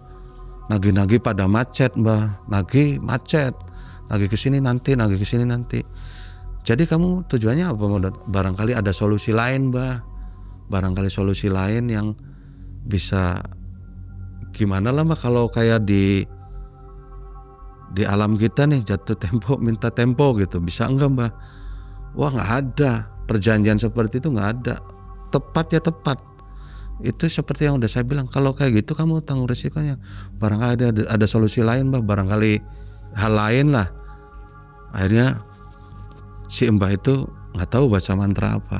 nagih-nagih pada macet Mbak. Nagih macet. Nagih kesini nanti, nagih kesini nanti. Jadi kamu tujuannya apa? Barangkali ada solusi lain Mbak. Barangkali solusi lain yang bisa gimana lah Mbak, kalau kayak di alam kita nih jatuh tempo minta tempo gitu, bisa enggak Mbak? Wah nggak ada, perjanjian seperti itu nggak ada. Tepat ya tepat. Itu seperti yang udah saya bilang, kalau kayak gitu kamu tanggung resikonya. Barangkali ada solusi lain Mbak, barangkali hal lain lah. Akhirnya si Mbak itu nggak tahu baca mantra apa,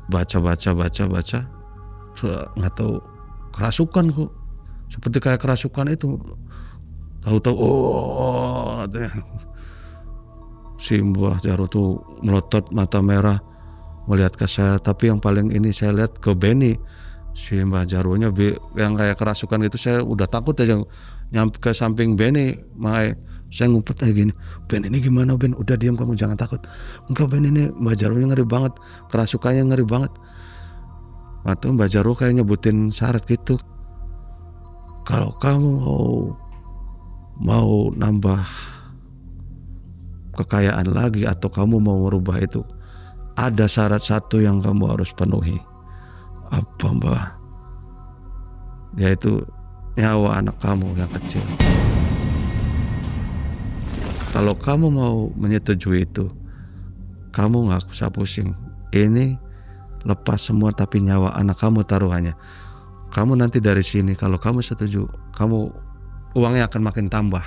baca nggak tahu kerasukan kok, seperti kayak kerasukan itu Tahu-tahu si Mbah Jarwo tuh melotot mata merah melihat ke saya, tapi yang paling ini saya lihat ke Benny. Si Mbah Jarwonya yang kayak kerasukan gitu, saya udah takut aja nyampe ke samping Benny. Makanya saya ngumpet aja gini, Ben ini gimana Ben? Udah diam kamu, jangan takut. Enggak Ben, ini Mbah Jarwonya ngeri banget, kerasukannya ngeri banget. Waktu Mbah Jarwo kayak nyebutin syarat gitu, kalau kamu mau nambah kekayaan lagi atau kamu mau merubah itu, ada syarat satu yang kamu harus penuhi. Apa Mbah? Yaitu nyawa anak kamu yang kecil. Kalau kamu mau menyetujui itu, kamu gak usah pusing. Ini lepas semua, tapi nyawa anak kamu taruhannya. Kamu nanti dari sini, kalau kamu setuju, kamu uangnya akan makin tambah.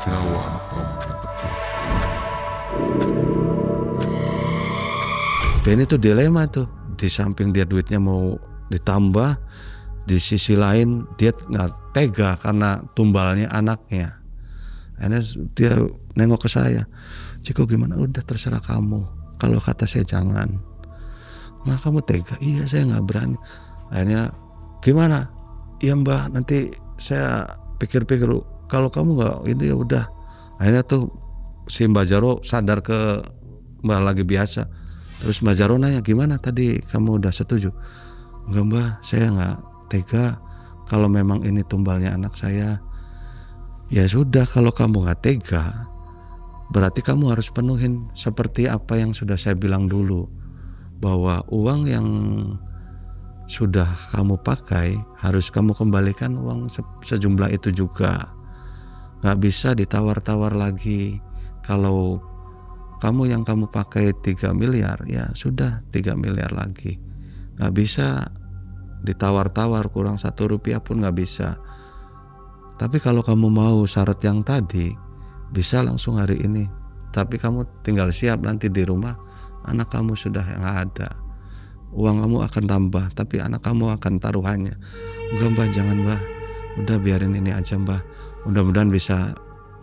Nyawa anak kamu yang kecil. Benny tuh dilema tuh. Di samping dia duitnya mau ditambah, di sisi lain dia nggak tega karena tumbalnya anaknya. Akhirnya dia nengok ke saya, Ciko gimana? Udah terserah kamu. Kalau kata saya jangan. Nah kamu tega? Iya saya nggak berani. Akhirnya gimana? Iya Mbah, nanti saya pikir-pikir. Kalau kamu nggak ini ya udah. Akhirnya tuh si Mbah Jarwo sadar ke Mbah lagi biasa. Terus Mbah Jarwo nanya, gimana tadi kamu udah setuju? Enggak Mbah, saya nggak tega. Kalau memang ini tumbalnya anak saya, ya sudah. Kalau kamu nggak tega, berarti kamu harus penuhin seperti apa yang sudah saya bilang dulu, bahwa uang yang sudah kamu pakai harus kamu kembalikan uang sejumlah itu juga. Nggak bisa ditawar-tawar lagi. Kalau kamu yang kamu pakai 3 miliar, ya sudah 3 miliar lagi. Nggak bisa ditawar-tawar, kurang 1 rupiah pun nggak bisa. Tapi kalau kamu mau syarat yang tadi, bisa langsung hari ini. Tapi kamu tinggal siap nanti di rumah, anak kamu sudah nggak ada. Uang kamu akan tambah, tapi anak kamu akan taruhannya. Enggak Mbah, jangan Mbah. Udah biarin ini aja Mbah. Mudah-mudahan bisa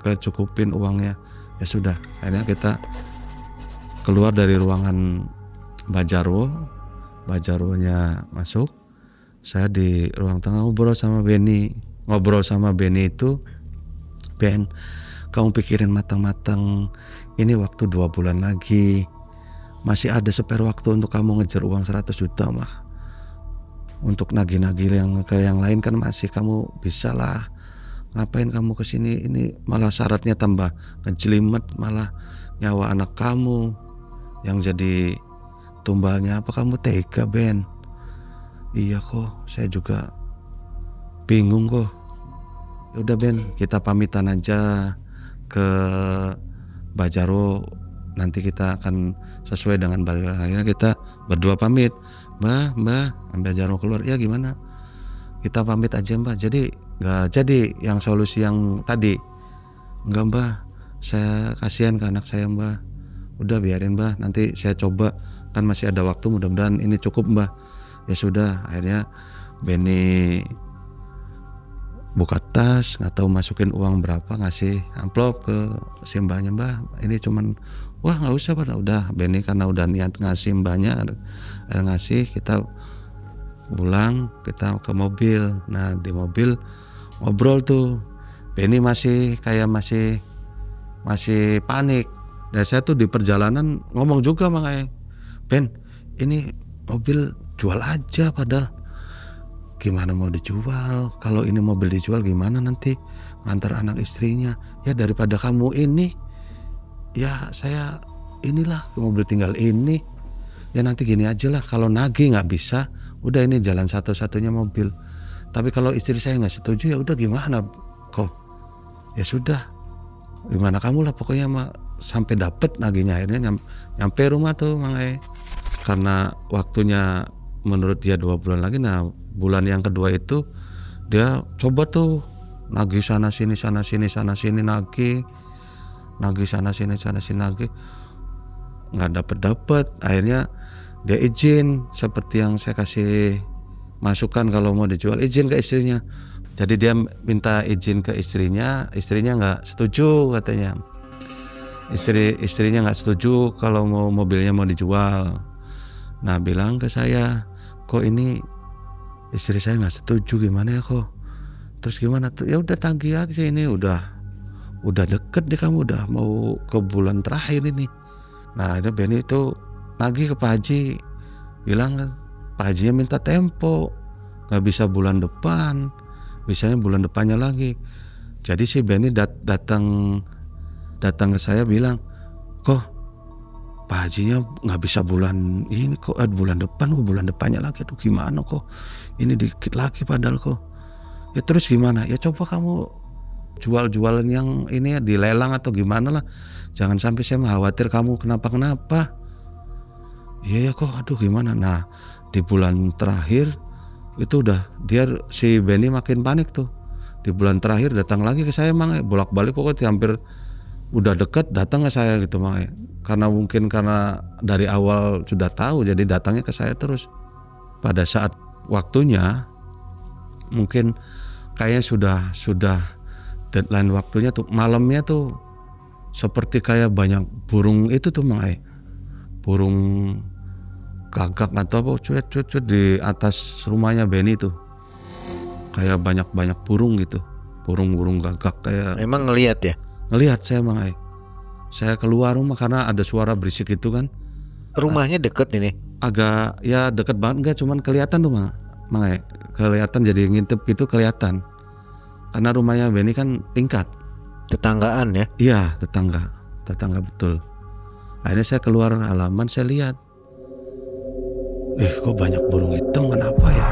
kecukupin uangnya. Ya sudah, akhirnya kita keluar dari ruangan Mbah Jarwo. Mbah Jarwonya masuk. Saya di ruang tengah ngobrol sama Benny. Ngobrol sama Benny itu, Ben, kamu pikirin matang-matang. Ini waktu 2 bulan lagi. Masih ada spare waktu untuk kamu ngejar uang 100 juta mah. Untuk nagih-nagih yang lain kan masih kamu bisa lah. Ngapain kamu kesini? Ini malah syaratnya tambah ngejelimet, malah nyawa anak kamu yang jadi tumbalnya. Apa kamu tega Ben? Iya kok, saya juga bingung kok. Yaudah Ben, kita pamitan aja ke Mbah Jarwo. Nanti kita akan sesuai dengan balik. Akhirnya kita berdua pamit. Mbah Jarwo keluar. Ya gimana? Kita pamit aja Mbah. Jadi nggak jadi yang solusi yang tadi. Enggak Mbah, saya kasihan ke anak saya Mbah. Udah biarin Mbah, nanti saya coba. Kan masih ada waktu, mudah-mudahan ini cukup Mbah. Ya sudah, akhirnya Benny buka tas, nggak tahu masukin uang berapa, ngasih amplop ke si mbahnya. Mbah, ini cuman, wah nggak usah Pak. Udah Benny karena udah niat ngasih mbahnya, ada ngasih. Kita pulang, kita ke mobil. Nah di mobil ngobrol tuh, Benny masih panik. Dan saya tuh di perjalanan ngomong juga makanya, Ben, ini mobil jual aja. Padahal gimana mau dijual? Kalau ini mobil dijual gimana nanti ngantar anak istrinya? Ya daripada kamu ini, ya saya inilah mobil tinggal ini. Ya nanti gini aja lah, kalau nagih nggak bisa, udah ini jalan satu-satunya mobil. Tapi kalau istri saya nggak setuju, ya udah gimana kok? Ya sudah, gimana kamu lah pokoknya sampai dapet nagihnya. Akhirnya nyampe rumah tuh Mang. Karena waktunya menurut dia 2 bulan lagi. Nah bulan yang kedua itu dia coba tuh nagih sana sini nagih sana sini nagih, nggak dapet. Akhirnya dia izin seperti yang saya kasih masukan kalau mau dijual, izin ke istrinya. Jadi dia minta izin ke istrinya nggak setuju katanya. Istrinya nggak setuju kalau mobilnya mau dijual. Nah bilang ke saya, kok ini istri saya nggak setuju, gimana ya kok? Terus gimana tuh? Ya udah tagih aja, ini udah deket deh, kamu udah mau ke bulan terakhir ini. Nah itu Benny itu nagih ke Pak Haji, bilang Pak Hajinya minta tempo, nggak bisa bulan depan, bisanya bulan depannya lagi. Jadi si Benny datang ke saya bilang, kok Pak Hajinya nggak bisa bulan ini kok, bulan depannya lagi, aduh gimana kok, ini dikit lagi padahal kok. Ya terus gimana? Ya coba kamu jual-jualan yang ini ya, dilelang atau gimana lah, jangan sampai saya khawatir kamu kenapa-kenapa. Iya ya kok, aduh gimana. Nah di bulan terakhir itu udah si Benny makin panik tuh. Di bulan terakhir datang lagi ke saya Mang, bolak-balik pokoknya hampir udah deket datang ke saya gitu Mang. Karena dari awal sudah tahu, jadi datangnya ke saya terus. Pada saat waktunya mungkin kayaknya sudah deadline waktunya tuh, malamnya tuh seperti kayak banyak burung itu tuh Mang, burung gagak atau apa cuit di atas rumahnya Benny tuh, kayak banyak burung gitu, burung gagak kayak. Emang ngelihat ya? Ngelihat saya Mang, saya keluar rumah karena ada suara berisik itu kan. Rumahnya deket ini? Agak ya deket banget, enggak, cuman kelihatan tuh Mang, kelihatan, jadi ngintip gitu kelihatan. Karena rumahnya Benny kan tingkat. Tetanggaan ya? Iya, tetangga betul. Akhirnya saya keluar halaman, saya lihat, kok banyak burung hitam, kenapa ya?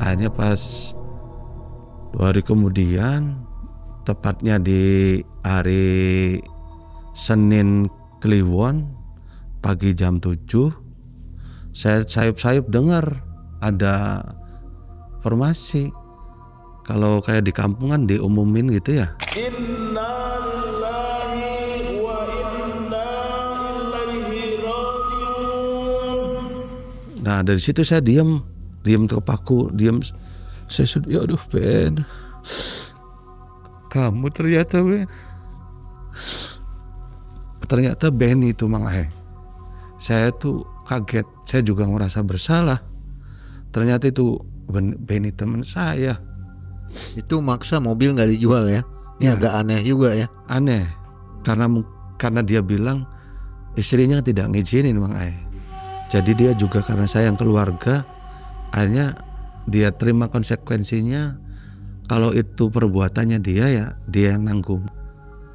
Akhirnya pas 2 hari kemudian, tepatnya di hari Senin Kliwon, pagi jam 7, saya sayup-sayup dengar ada formasi. Kalau kayak di kampungan diumumin gitu ya. Nah dari situ saya diam terpaku, saya sudah, ya aduh Ben, kamu ternyata Ben. Ternyata Benny itu Mang. Saya tuh kaget, saya juga merasa bersalah. Ternyata itu Benny teman saya. Itu maksa mobil nggak dijual ya? Ini agak aneh juga ya. Aneh, karena dia bilang istrinya tidak ngizinin Mang. Jadi dia juga karena sayang keluarga, akhirnya dia terima konsekuensinya. Kalau itu perbuatannya dia, ya dia yang nanggung.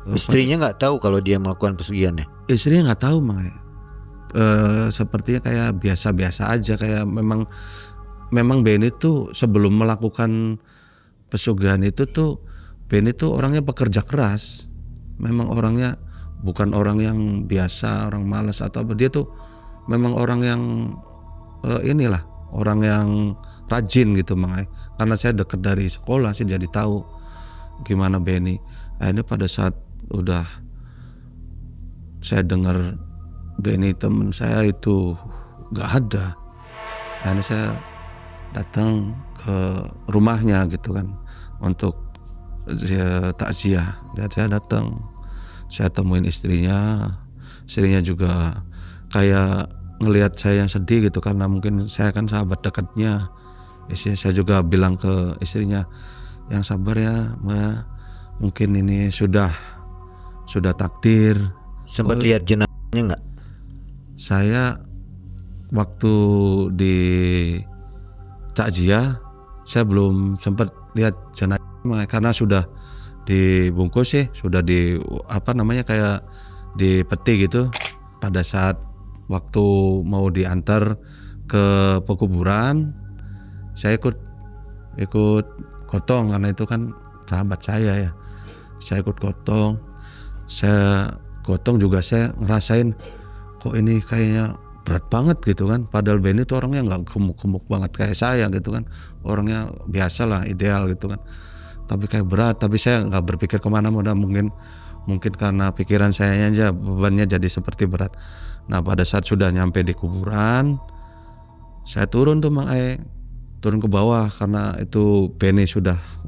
Istrinya nggak tahu kalau dia melakukan pesugihan ya? Istrinya nggak tahu Mang. Sepertinya kayak biasa-biasa aja, kayak memang Benny tuh sebelum melakukan pesugihan itu tuh Benny tuh orangnya pekerja keras. Memang orangnya bukan orang yang biasa, orang malas atau apa. Dia tuh memang orang yang orang yang rajin gitu Mang. Karena saya dekat dari sekolah sih, jadi tahu gimana Benny. Akhirnya pada saat udah saya dengar Benny teman saya itu gak ada, akhirnya saya datang ke rumahnya gitu kan untuk takziah. Dan saya datang, saya temuin istrinya juga kayak ngelihat saya yang sedih gitu, karena mungkin saya kan sahabat dekatnya. Saya juga bilang ke istrinya, yang sabar ya Ma, mungkin ini sudah takdir. Sempat lihat jenazahnya nggak? Saya waktu di takziah saya belum sempat lihat jenazah karena sudah dibungkus sih, sudah di kayak di peti gitu. Pada saat waktu mau diantar ke pekuburan, saya ikut gotong karena itu kan sahabat saya ya. Saya ikut gotong. Saya gotong juga saya ngerasain kok ini kayaknya berat banget gitu kan. Padahal Benny itu orangnya nggak gemuk-gemuk banget kayak saya gitu kan. Orangnya biasa lah, ideal gitu kan. Tapi kayak berat. Tapi saya nggak berpikir kemana-mana, mungkin Mungkin karena pikiran saya aja bebannya jadi seperti berat. Nah pada saat sudah nyampe di kuburan, saya turun tuh Mang Ae, turun ke bawah karena itu Benny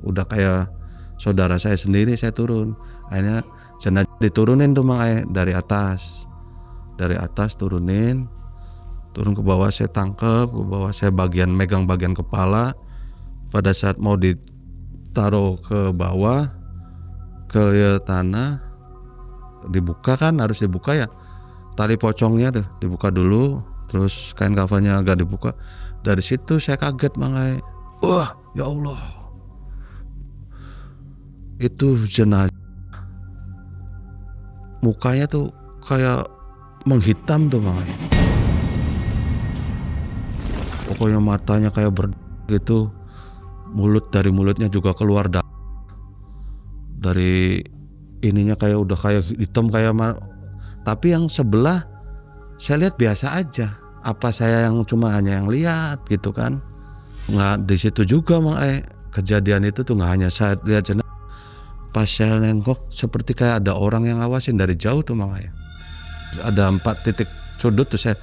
udah kayak saudara saya sendiri. Saya turun, akhirnya jenazah diturunin tuh Mang Ae dari atas turunin, turun ke bawah, saya tangkep ke bawah, saya megang bagian kepala. Pada saat mau ditaruh ke bawah ke tanah, dibuka kan, harus dibuka ya, tali pocongnya tuh dibuka dulu, terus kain kafannya agak dibuka. Dari situ saya kaget Mang Ae. Wah ya Allah, itu jenazah mukanya tuh kayak menghitam tuh Mang Ae. Pokoknya matanya kayak gitu, dari mulutnya juga keluar darah. Dari ininya kayak udah kayak hitam kayak tapi yang sebelah saya lihat biasa aja. Apa saya yang cuma hanya yang lihat gitu kan? Nggak, di situ juga Mang Ae, kejadian itu tuh nggak hanya saya lihat jenazah. Pas saya nengok seperti kayak ada orang yang ngawasin dari jauh tuh Mang Ae. Ada 4 titik sudut tuh, saya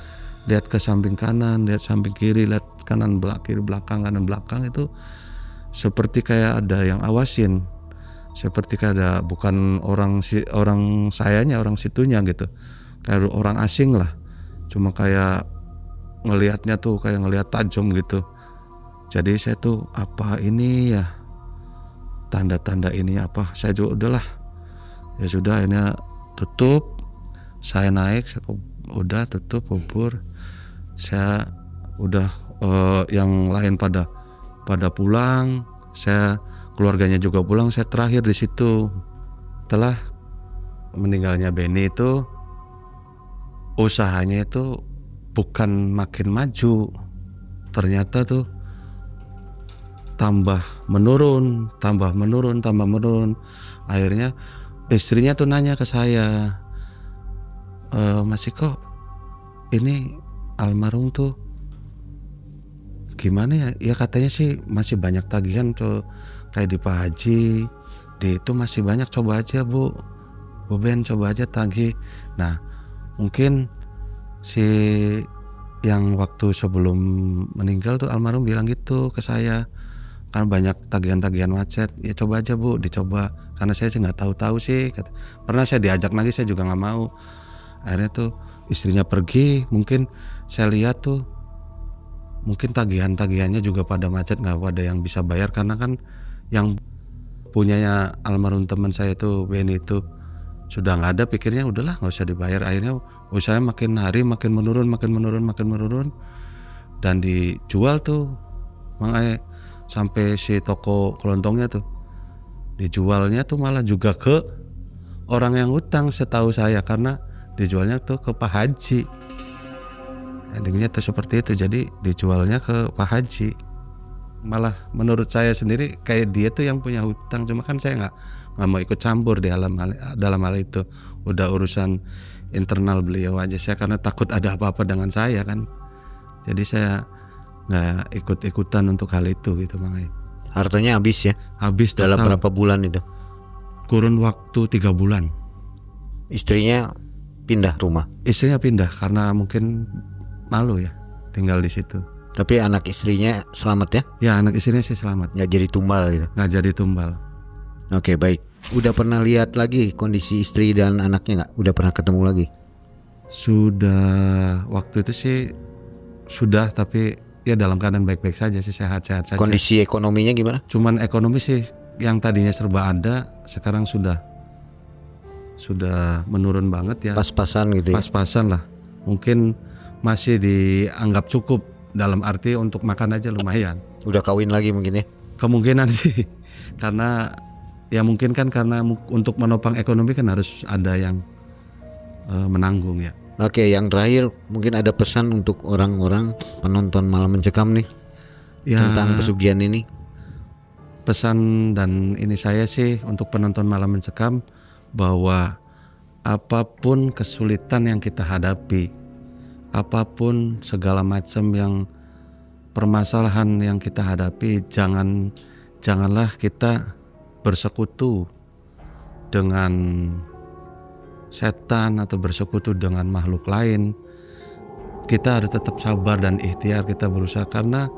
lihat ke samping kanan, lihat samping kiri, lihat kanan kiri belakang kanan belakang, itu seperti kayak ada yang awasin. Seperti kayak ada, bukan orang sayanya, orang situnya gitu, kayak orang asing lah, cuma kayak ngelihatnya tuh kayak ngelihat tajam gitu. Jadi saya tuh apa ini ya, tanda-tanda ini apa, saya juga udahlah ya sudah, ini tutup, saya naik, saya udah tutup kubur, saya udah yang lain pada pulang, saya keluarganya juga pulang, saya terakhir di situ. Setelah meninggalnya Benny itu, usahanya itu bukan makin maju, ternyata tuh tambah menurun. Akhirnya istrinya tuh nanya ke saya, Mas Iko, ini almarhum tuh gimana ya? Ya katanya sih masih banyak tagihan tuh, kayak di Pak Haji, di itu masih banyak, coba aja Bu Ben, coba aja tagih. Nah mungkin si yang waktu sebelum meninggal tuh almarhum bilang gitu ke saya, kan banyak tagihan-tagihan macet, ya coba aja Bu, dicoba. Karena saya sih nggak tahu sih, pernah saya diajak lagi, saya juga nggak mau. Akhirnya tuh istrinya pergi, mungkin saya lihat tuh mungkin tagihannya juga pada macet, nggak ada yang bisa bayar, karena kan yang punyanya almarhum teman saya itu Benny itu sudah nggak ada, pikirnya udahlah nggak usah dibayar. Akhirnya usahanya makin hari makin menurun, dan dijual tuh Mang Ae. Sampai si toko kelontongnya tuh dijualnya tuh malah juga ke orang yang utang setahu saya, karena dijualnya tuh ke Pak Haji. Endingnya tuh seperti itu, jadi dijualnya ke Pak Haji. Malah menurut saya sendiri kayak dia tuh yang punya hutang, cuma kan saya nggak mau ikut campur di dalam hal itu. Udah urusan internal beliau aja saya, karena takut ada apa-apa dengan saya kan. Jadi saya nggak ikut-ikutan untuk hal itu gitu Mang Ae. Hartanya habis ya? Habis dalam total. berapa bulan itu? Kurun waktu 3 bulan. Istrinya pindah rumah? Istrinya pindah karena mungkin malu ya tinggal di situ. Tapi anak istrinya selamat ya? Ya anak istrinya sih selamat. Nggak jadi tumbal gitu? Nggak jadi tumbal. Oke baik. Udah pernah lihat lagi kondisi istri dan anaknya nggak? Udah pernah ketemu lagi? Sudah, waktu itu sih sudah, tapi ya dalam keadaan baik-baik saja sih, sehat-sehat saja. Kondisi ekonominya gimana? Cuman ekonomi sih yang tadinya serba ada, sekarang sudah menurun banget ya. Pas-pasan gitu ya? Pas-pasan lah. Mungkin masih dianggap cukup, dalam arti untuk makan aja lumayan. Udah kawin lagi mungkin ya? Kemungkinan sih, karena ya mungkin kan karena untuk menopang ekonomi kan harus ada yang menanggung ya. Oke, yang terakhir mungkin ada pesan untuk orang-orang penonton Malam Mencekam nih ya, tentang pesugihan ini. Pesan dan ini saya sih untuk penonton Malam Mencekam, bahwa apapun kesulitan yang kita hadapi, apapun segala macam yang permasalahan yang kita hadapi, janganlah kita bersekutu dengan setan atau bersekutu dengan makhluk lain, kita harus tetap sabar dan ikhtiar, kita berusaha, karena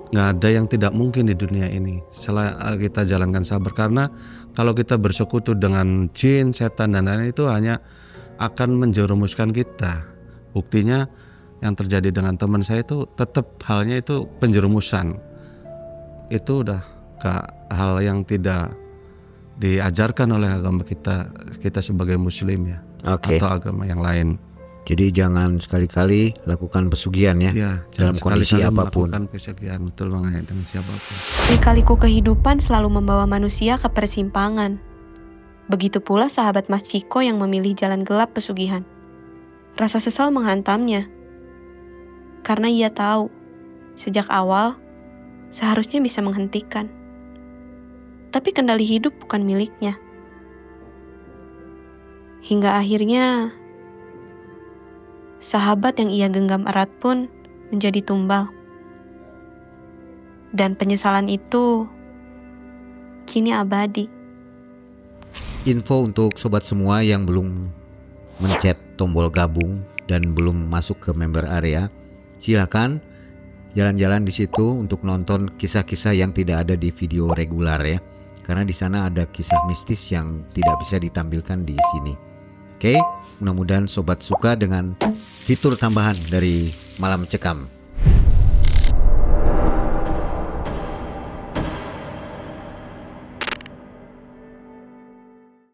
nggak ada yang tidak mungkin di dunia ini selain kita jalankan sabar. Karena kalau kita bersekutu dengan jin, setan dan lain-lain, itu hanya akan menjerumuskan kita. Buktinya yang terjadi dengan teman saya itu tetap halnya itu penjerumusan. Itu udah hal yang tidak diajarkan oleh agama kita sebagai muslim ya. Oke. Atau agama yang lain. Jadi jangan sekali-kali lakukan pesugihan ya, dalam kondisi apapun. Melakukan pesugihan, betul banget, dengan siapapun. Lika-liku kehidupan selalu membawa manusia ke persimpangan. Begitu pula sahabat Mas Ciko yang memilih jalan gelap pesugihan. Rasa sesal menghantamnya. Karena ia tahu, sejak awal, seharusnya bisa menghentikan. Tapi kendali hidup bukan miliknya. Hingga akhirnya, sahabat yang ia genggam erat pun menjadi tumbal. Dan penyesalan itu kini abadi. Info untuk sobat semua yang belum mencet tombol gabung dan belum masuk ke member area, silakan jalan-jalan di situ untuk nonton kisah-kisah yang tidak ada di video reguler ya. Karena di sana ada kisah mistis yang tidak bisa ditampilkan di sini. Oke, mudah-mudahan sobat suka dengan fitur tambahan dari Malam Cekam.